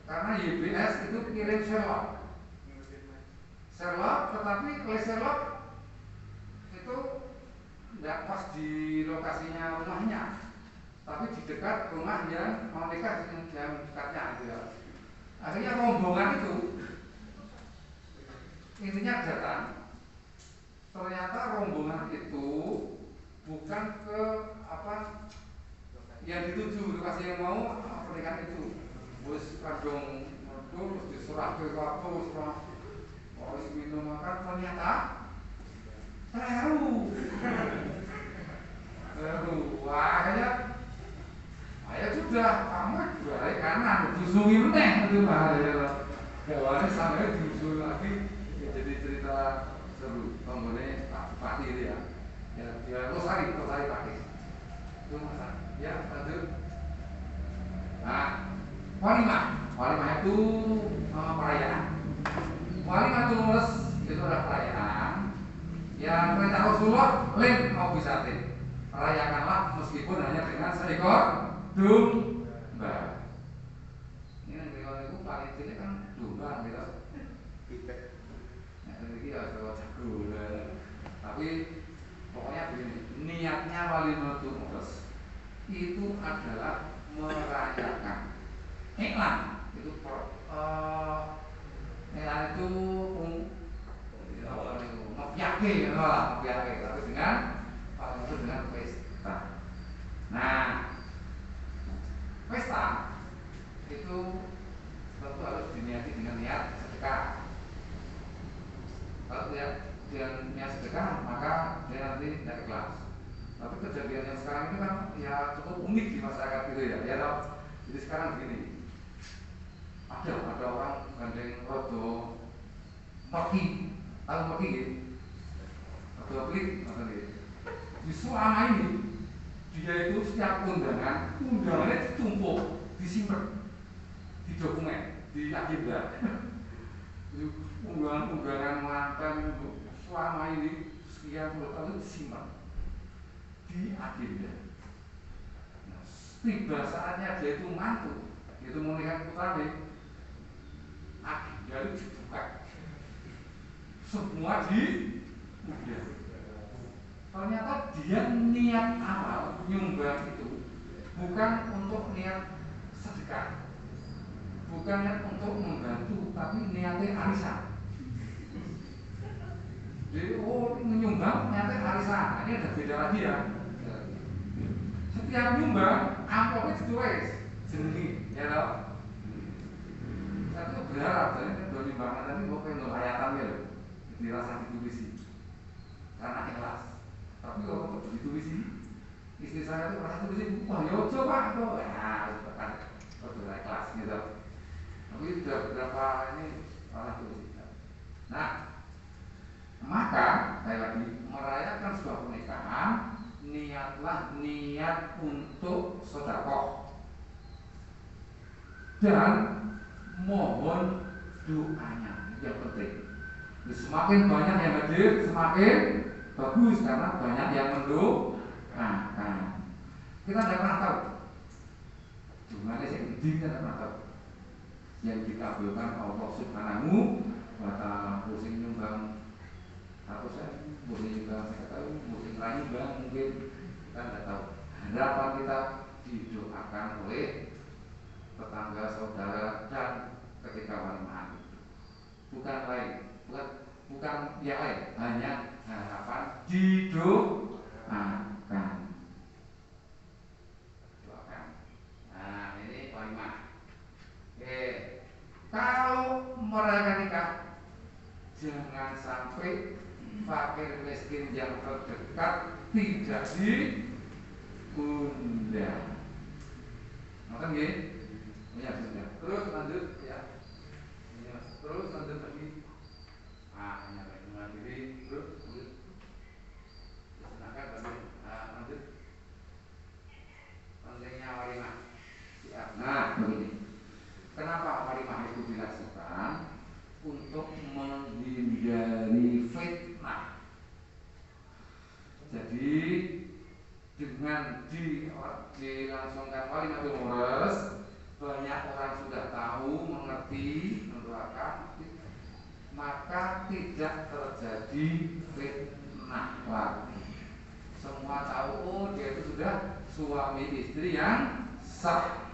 Karena YBS itu kirim Sherlock, tetapi oleh Sherlock itu tidak pas di lokasinya rumahnya, tapi di dekat rumah yang mau nikah yang dekatnya gitu ya. Akhirnya rombongan itu intinya datang. Ternyata rombongan itu bukan ke yang dituju lokasi yang mau pernikahan itu. Wis kadung terus diserah ke terus wis minum makan ternyata keliru. Akhirnya ya sudah, kamu balik kanan, diusuli meneh itu bahaya. Gawane sampai diusul lagi, jadi cerita seru. Tombone Pak ini ya. Ya Losari pakai. Itu masa. Ya, lanjut. Nah, walimah itu perayaan. Walimah itu lulus itu adalah perayaan. Yang perintah Rasulullah mau bisa rayakanlah meskipun hanya dengan seekor domba. Ini yang itu paling cilik kan domba gitu. Nah, ini ya kalau jago. Tapi pokoknya begini, niatnya Walimatul Urus itu adalah merayakan iklan itu iklan itu ngopiake tapi dengan pesta. Nah, pesta itu tentu harus diniati dengan niat sedekah. Kalau dia niat sedekah, maka dia nanti tidak ikhlas. Tapi kejadian yang sekarang ini kan ya cukup unik di masyarakat gitu ya. Ya toh. Jadi sekarang begini, ada orang gandeng rodo pergi, tahu pergi gitu, rodo pelit, justru selama ini dia itu setiap undangannya ditumpuk, disimpan, di dokumen, di agenda. Undangan mantan selama ini sekian puluh tahun disimpan di agenda. Nah, tiba saatnya dia itu mantu, itu melihat putranya, agenda itu dibuka, semua udah. Ternyata dia niat awal nyumbang itu bukan untuk niat sedekah, bukan niat untuk membantu, tapi niatnya arisan. Jadi menyumbang niatnya arisan. Ini ada beda lagi ya. Setiap nyumbang amplopnya ditulis jenenge, ya toh. Saya tuh berharap dari nyumbangan tadi kok pengen hayatan ya, dirasa ditulisi karena ikhlas. Tapi kalau ditulis istri saya tuh merasa tulis, wah ya coba tuh, ya kan sudah ikhlas gitu. Tapi sudah beberapa ini malah tulis. Nah, maka saya lagi merayakan sebuah pernikahan, niatlah niat untuk sedekah dan mohon doanya, itu yang penting. Semakin banyak yang hadir, semakin bagus karena banyak yang mendoakan. Kita tidak pernah tahu. Jumlahnya sedikit kita tidak pernah tahu. Yang dikabulkan Allah Subhanahu wa Ta'ala. Pusing nyumbang atau saya pusing nyumbang, saya tahu pusing lain nyumbang mungkin kita tidak tahu. Harapan kita didoakan oleh tetangga, saudara dan ketika walimahan. Bukan lain, bukan yang lain, hanya harapan didoakan. Nah, ini walimah. Kalau merayakan nikah, jangan sampai fakir miskin yang terdekat tidak diundang. Oke? ngoten nggih. Ya sudah. Terus lanjut ya. Ya, terus lanjut lagi. Nyampe mengakhiri terus lanjut. Silakan tadi. Lanjut. Pentingnya walimah. Siap. Nah, begini. Kenapa walimah itu dilakukan? Untuk menghindari fitnah. Jadi dengan dilangsungkan walimatul urus, banyak orang sudah tahu, mengerti, mendoakan, maka tidak terjadi fitnah lagi. Semua tahu, oh dia itu sudah suami istri yang sah,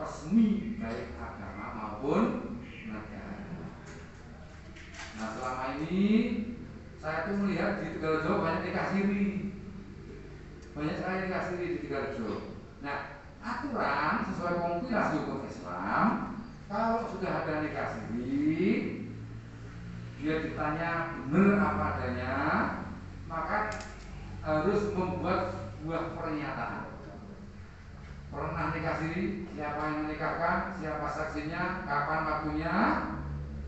resmi, baik agama maupun negara. Nah, selama ini saya tuh melihat di Tegalrejo banyak nikah siri. Banyak sekali nikah siri di Tegalrejo. Nah, aturan sesuai kompilasi hukum Islam, kalau sudah ada nikah siri, dia ditanya benar apa adanya, maka harus membuat sebuah pernyataan. Pernah nikah siri, siapa yang menikahkan, siapa saksinya, kapan waktunya,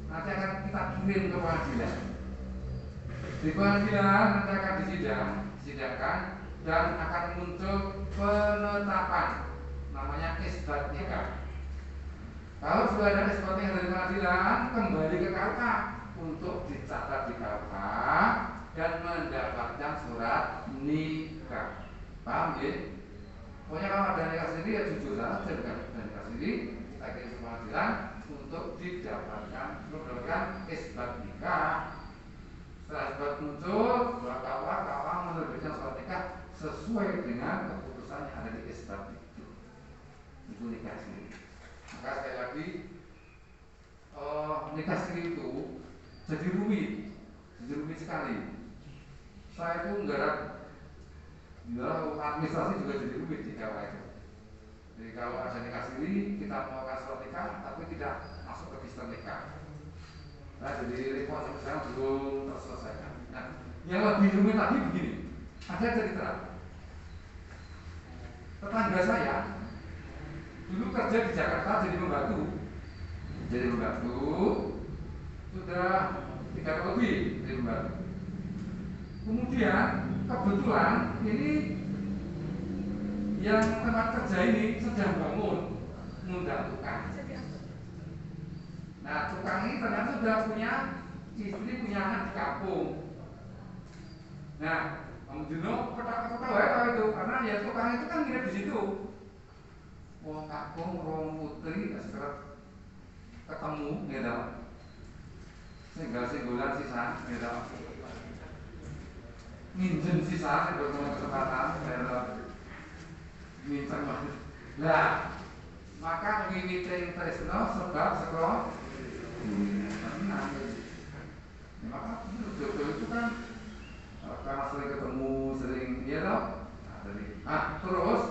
nanti akan kita kirim ke pengadilan. Di pengadilan nanti akan disidangkan dan akan muncul penetapan, namanya isbat nikah. Kalau sudah ada isbat nikah dari pengadilan, kembali ke KUK untuk dicatat di KUK dan mendapatkan surat nikah. Paham ya? Pokoknya kalau ada nikah sendiri ya jujur saja dengan nikah sendiri, kita kirim ke pengadilan untuk mendapatkan isbat nikah. Setelah isbat muncul, KUK menerbitkan surat nikah sesuai dengan keputusan yang ada di isbat itu. Itu nikah sendiri. Maka sekali lagi nikah sendiri itu jadi rumit sekali. Saya itu menggarap administrasi juga jadi rumit di KUK itu. Jadi kalau ada nikah sendiri, kita melakukan surat nikah, tapi tidak masuk ke register nikah. Nah, jadi repot sampai sekarang belum terselesaikan. Nah, yang lebih rumit lagi begini, ada cerita tetangga saya dulu kerja di Jakarta jadi pembantu sudah 3 tahun lebih jadi pembantu. Kemudian kebetulan ini yang tempat kerja ini sedang bangun, ngundang tukang. Nah, tukang ini ternyata sudah punya istri, punya anak di kampung. Nah, Om Juno tahu itu karena ya tukang itu kan nginep di situ. Wong kampung, wong putri, segera ketemu, gitu. Singgolan sisa, gitu. Minjem sisa, bertemu kesempatan, gitu. Minjem banget. Nah, maka wiwiting tresno sebab sekolah. Maka jodoh itu kan karena sering ketemu, sering ya toh. Terus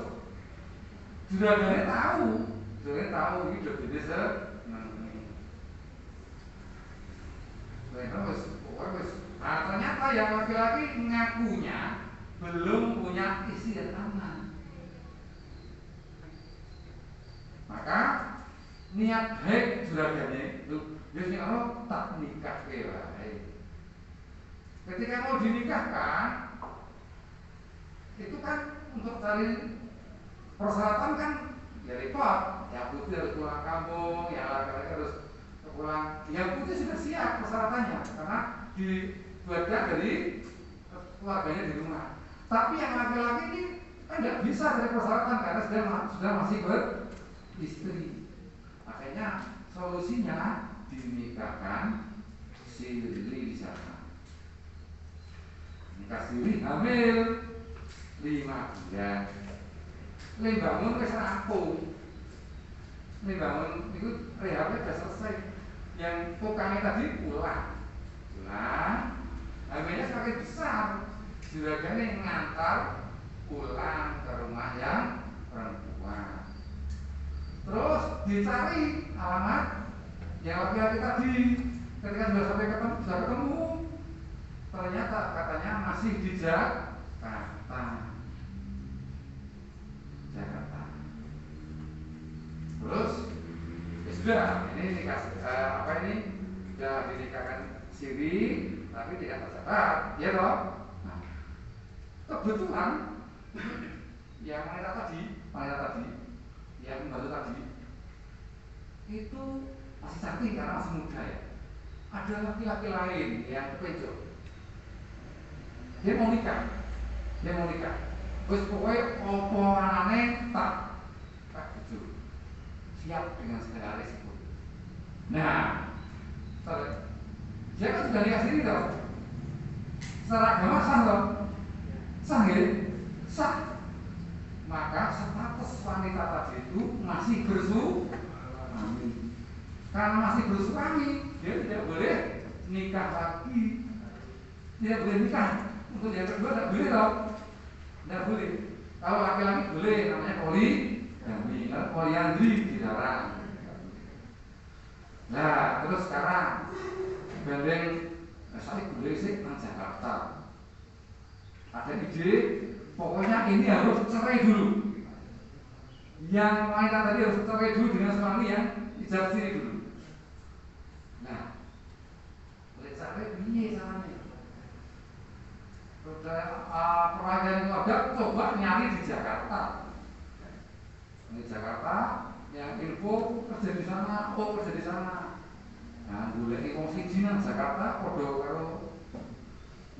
juragannya tahu hidup ini ternyata yang laki-laki ngakunya belum punya isi dan aman. Maka niat baik juragannya itu biasanya Allah tak nikah ketika mau dinikahkan itu kan untuk cari persyaratan kan ya repot, ya putih harus pulang kampung, ya laki-laki harus pulang. Yang putih sudah siap persyaratannya karena dibuatkan dari keluarganya di rumah. Tapi yang laki-laki ini kan tidak bisa dari persyaratan karena sudah masih beristri. Makanya solusinya dinikahkan siri di sana. Nikah siri hamil 5 bulan. Bangun wis rampung. Bangun itu rehabnya sudah selesai. Yang tukangnya tadi pulang. Hamilnya semakin besar. Juragannya ngantar pulang ke rumah yang perempuan. Terus dicari alamat yang laki-laki tadi. Ketika sudah ketemu, ternyata katanya masih di Jakarta. sudah ini nikah sudah dinikahkan siri tapi tidak tercatat, ya toh. Nah, kebetulan yang wanita tadi, yang pembantu tadi itu masih cantik karena masih muda ya. Ada laki-laki lain yang kepencut. Dia mau nikah. Terus pokoknya opo anane tak betul. Siap dengan segala resiko. Nah, dia kan sudah nikah sendiri toh. Secara agama sah toh? Sah nggih? Sah. Maka status wanita tadi itu masih bersuami. Karena masih bersuami, dia tidak boleh nikah lagi. Tidak boleh nikah. Untuk yang kedua tidak boleh toh. Tidak boleh. Kalau laki-laki boleh, namanya poligami. Kalau poliandri dilarang. Nah, terus sekarang banding saya boleh sih nang Jakarta. Ada ide, pokoknya ini harus cerai dulu. Yang wanita tadi harus cerai dulu dengan suami yang ijab siri dulu. Nah, boleh cerai piye caranya? Perwakilan keluarga coba nyari di Jakarta. Di Jakarta, yang info kerja di sana, kerja di sana. Nah, boleh wong siji nang Jakarta padha karo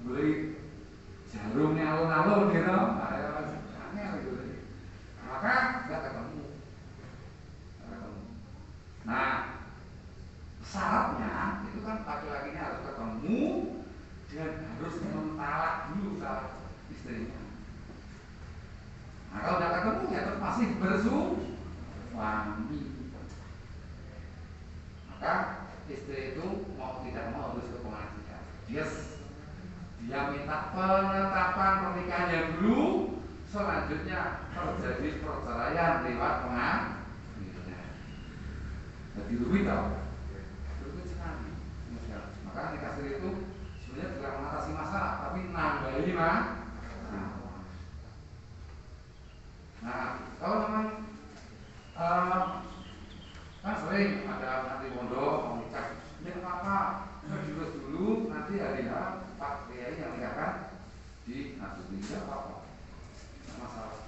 boleh jarumnya alun-alun gitu. Aneh gitu. Maka enggak ketemu. Nah, syaratnya itu kan laki-lakinya harus ketemu dan harus mentalak dulu salah istrinya. Nah, kalau tidak ketemu ya tetap masih bersuami. Maka istri itu mau tidak mau harus ke pengajian. Dia minta penetapan pernikahannya dulu, selanjutnya terjadi perceraian lewat pengadilan. Jadi rugi tau, rugi sekali. Maka nikah siri itu sebenarnya juga mengatasi masalah, tapi nambahi Nah, kalau memang kan sering ada nanti pondok mau nikah, ya apa-apa, jurus dulu nanti hari Pak Kiai yang nikahkan di Nabi tidak apa-apa, tidak masalah.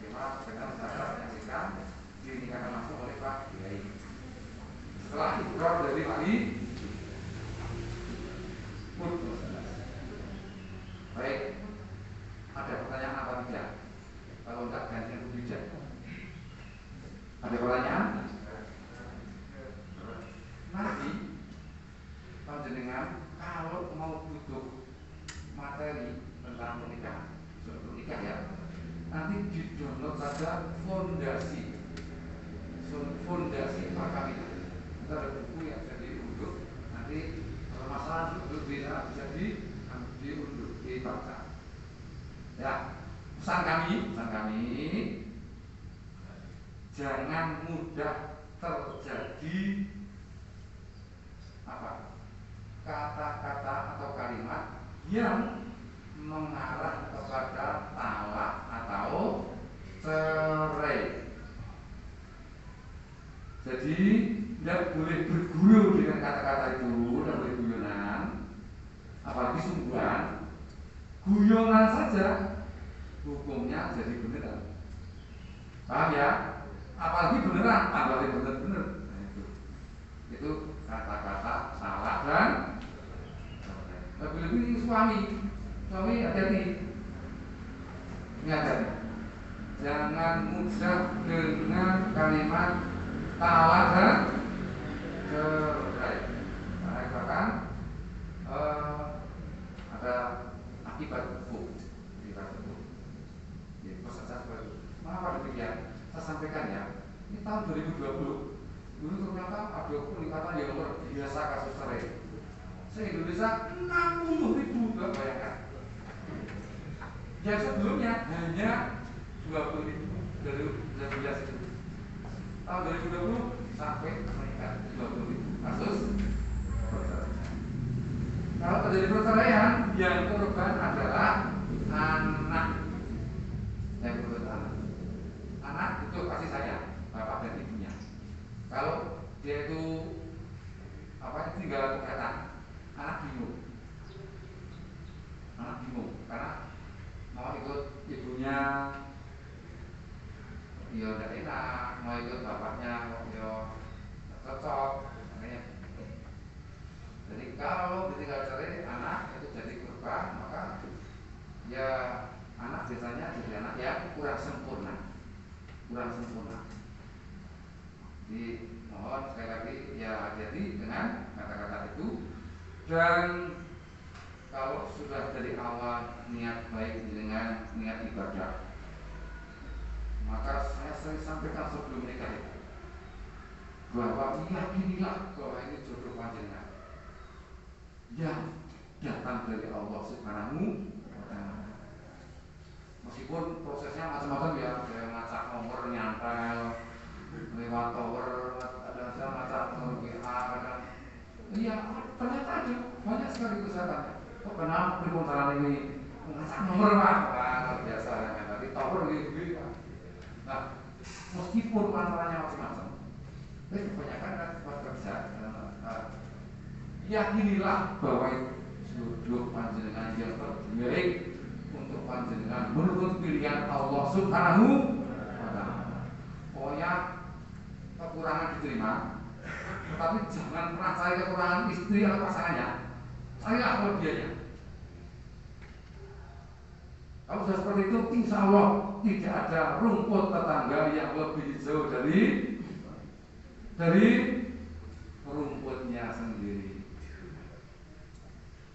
Cuma dengan syarat menyaksikan dinikahkan langsung oleh Pak Kiai. Setelah ikrar dari wali, baik, ada pertanyaan apa tidak? Kalau tidak ganti yang bijak. Ada pertanyaan? Nanti panjenengan kalau mau butuh materi tentang pernikahan, soal nikah ya, nanti di download saja fondasi perkawinan. Kita ada buku yang bisa diunduh. Nanti kalau masalah itu bisa diunduh, dibaca. Ya, pesan kami jangan mudah terjadi kata-kata atau kalimat yang mengarah kepada talak atau cerai. Jadi tidak boleh berguru dengan kata-kata itu, tidak boleh guyonan, apalagi sungguhan. Guyonan saja hukumnya jadi beneran. Paham ya? Apalagi beneran, apalagi bener-bener. Nah, itu kata-kata salah dan lebih-lebih suami hati-hati. Ingat, jangan mudah dengan kalimat talak dan cerai. Karena bahkan ada akibat hukum. Jadi pesan saya seperti itu. Mengapa demikian? Saya sampaikan ya. Ini tahun 2020. Dulu ternyata ada peningkatan yang luar biasa kasus cerai. Se-Indonesia 60.000, gak bayangkan. Yang sebelumnya hanya 20.000 dari 2019 itu. Tahun 2020 sampai meningkat 20.000 kasus perceraian. Kalau terjadi perceraian, yang korban adalah anak. Yang korban anak itu kasih sayang bapak dan ibunya. Kalau dia itu tinggal kegiatan, anak bingung karena mau ikut ibunya ya tidak enak, mau ikut bapaknya ya cocok, makanya. Jadi kalau ditinggal cari anak itu jadi kurban, maka ya anak biasanya jadi anak yang kurang sempurna. Jadi mohon sekali lagi ya hati-hati dengan kata-kata itu, dan kalau sudah dari awal niat baik dengan niat ibadah, maka saya sering sampaikan sebelum menikah itu bahwa yakinilah bahwa ini jodoh panjenengan yang datang dari Allah Subhanahu wa Ta'ala. Meskipun prosesnya macam-macam ya, kayak ngacak nomor nyantel lewat tower, ada ngacak nomor WA, kadang iya ternyata ada banyak sekali kesulitannya. Kok kenapa perputaran ini ngacak nomor Pak? Wah luar biasa ya, tadi tower gitu. Nah, meskipun masalahnya macam-macam, tapi kebanyakan kan tempat kerja, yakinilah bahwa jodoh panjenengan yang terbaik untuk panjenengan menurut pilihan Allah Subhanahu wa Ta'ala. Pokoknya kekurangan diterima, tetapi jangan pernah cari kekurangan istri atau pasangannya, carilah kelebihannya. Kalau sudah seperti itu, insya Allah tidak ada rumput tetangga yang lebih hijau dari rumputnya sendiri.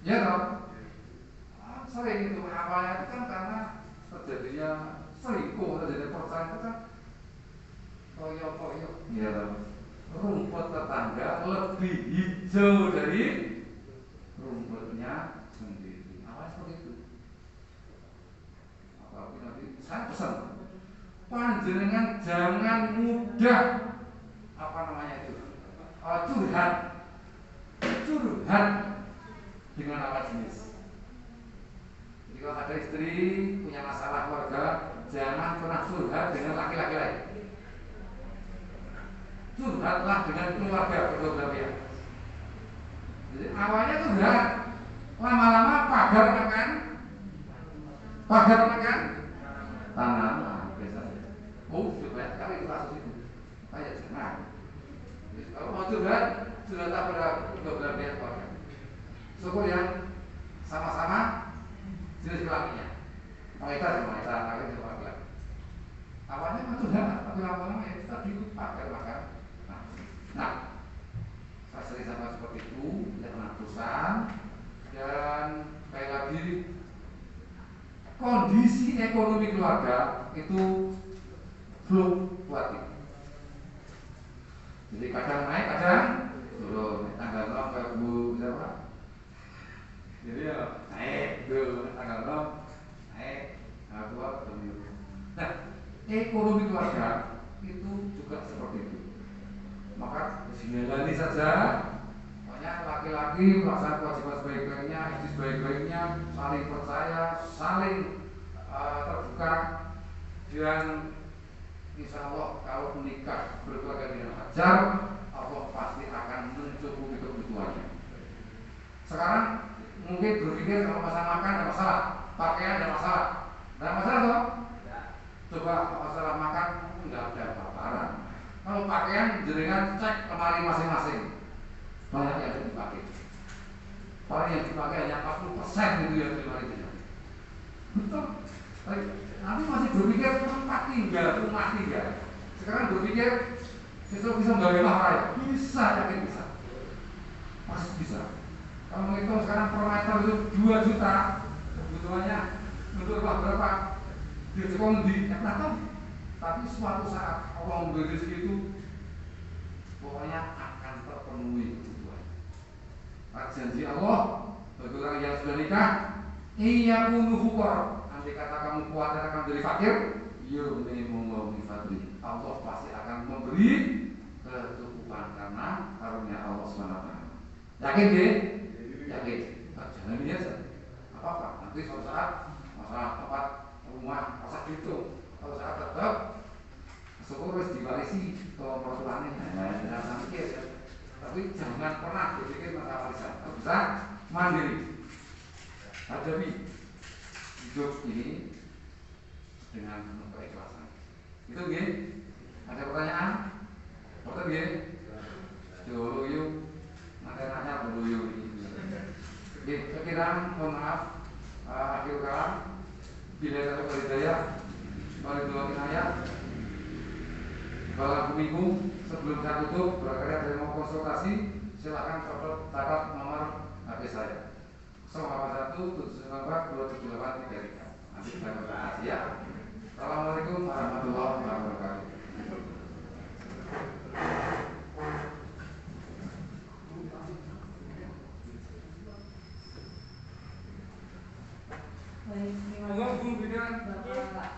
Ya dong. Sering itu awalnya itu kan karena terjadinya selingkuh, terjadi perceraian itu kan koyok. Ya dong. Rumput tetangga lebih hijau dari rumputnya sendiri. Awalnya seperti itu. Apalagi nanti saya pesan, panjenengan jangan mudah curhat dengan lawan jenis. Jadi kalau ada istri punya masalah keluarga, jangan pernah curhat dengan laki-laki lain. Curhatlah dengan keluarga kedua pihak. Jadi awalnya curhat, lama-lama pagar makan tanaman biasanya. Banyak sekali kasus itu. Kayak jangan. Kalau mau curhat pada kedua belah pihak keluarga. Syukur yang sama-sama jenis kelaminnya. Wanita sama wanita, laki sama laki. Awalnya mau curhat, tapi lama-lama ya kita diikut pagar makan. Nah, saya sering sama seperti itu, tidak pernah bosan, dan kayak lagi kondisi ekonomi keluarga itu fluktuatif. Jadi kadang naik, kadang turun. Tanggal 6 kayak Bu siapa? Jadi ya naik, tanggal 6 naik, tanggal 2 turun. Nah, ekonomi keluarga itu juga seperti itu. Maka dijalani saja. Pokoknya laki-laki melaksanakan kewajiban sebaik-baiknya, istri sebaik-baiknya, saling percaya, saling terbuka, dan insya Allah kalau menikah berkeluarga dengan wajar, Allah pasti akan mencukupi kebutuhannya. Sekarang mungkin berpikir kalau masalah makan ada masalah, pakaian ada masalah, ada masalah toh? Coba masalah makan enggak ada apa-apa. Kalau pakaian jenengan cek lemari masing-masing, banyak yang dipakai. Paling yang dipakai hanya 40% gitu yang di lemari itu. Betul. Nanti masih berpikir tempat tinggal, rumah tinggal. Sekarang berpikir bisa nggak rumah raya? Bisa, yakin bisa. Pasti bisa. Kalau menghitung sekarang per meter itu 2 juta, kebutuhannya untuk rumah berapa? Di sekolah di tahu. Tapi suatu saat Allah memberi rezeki itu, pokoknya akan terpenuhi kebutuhan. Janji Allah bagi orang yang sudah nikah, iya pun fuqara. Nanti kata kamu khawatir akan jadi fakir, yughnihimullahu min fadli. Allah pasti akan memberi kecukupan karena karunia Allah SWT. Yakin deh? Yakin. Jangan biasa. Apa-apa. Nanti suatu saat masalah tempat rumah rasa gitu. Kalau saat tetap syukur harus diwarisi ke mertuanya. Nah, jangan mikir. Tapi jangan pernah berpikir masalah warisan. Kalau bisa mandiri, hadapi hidup ini dengan penuh keikhlasan. Itu gini. Ada pertanyaan? Betul gini? Dulu yuk, nanya dulu yuk. Sekiranya mohon maaf, akhir kalam, bila ada hidayah, mari dua inayah. Kalau minggu sebelum saya tutup, barangkali ada yang mau konsultasi, silakan catat nomor HP saya. 081 794 278 33. Nanti kita konsultasi ya. Assalamualaikum warahmatullahi wabarakatuh. Baik, terima kasih Bapak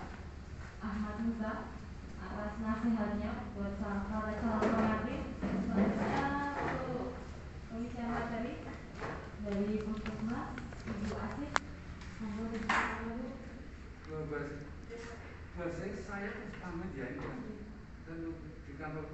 Ahmad Musa atas nasihatnya buat para calon pengantin. Selanjutnya untuk pengisian materi dari Puskesmas Ibu Asih. Monggo disampaikan dulu. Saya tambah dia ini dan di kantor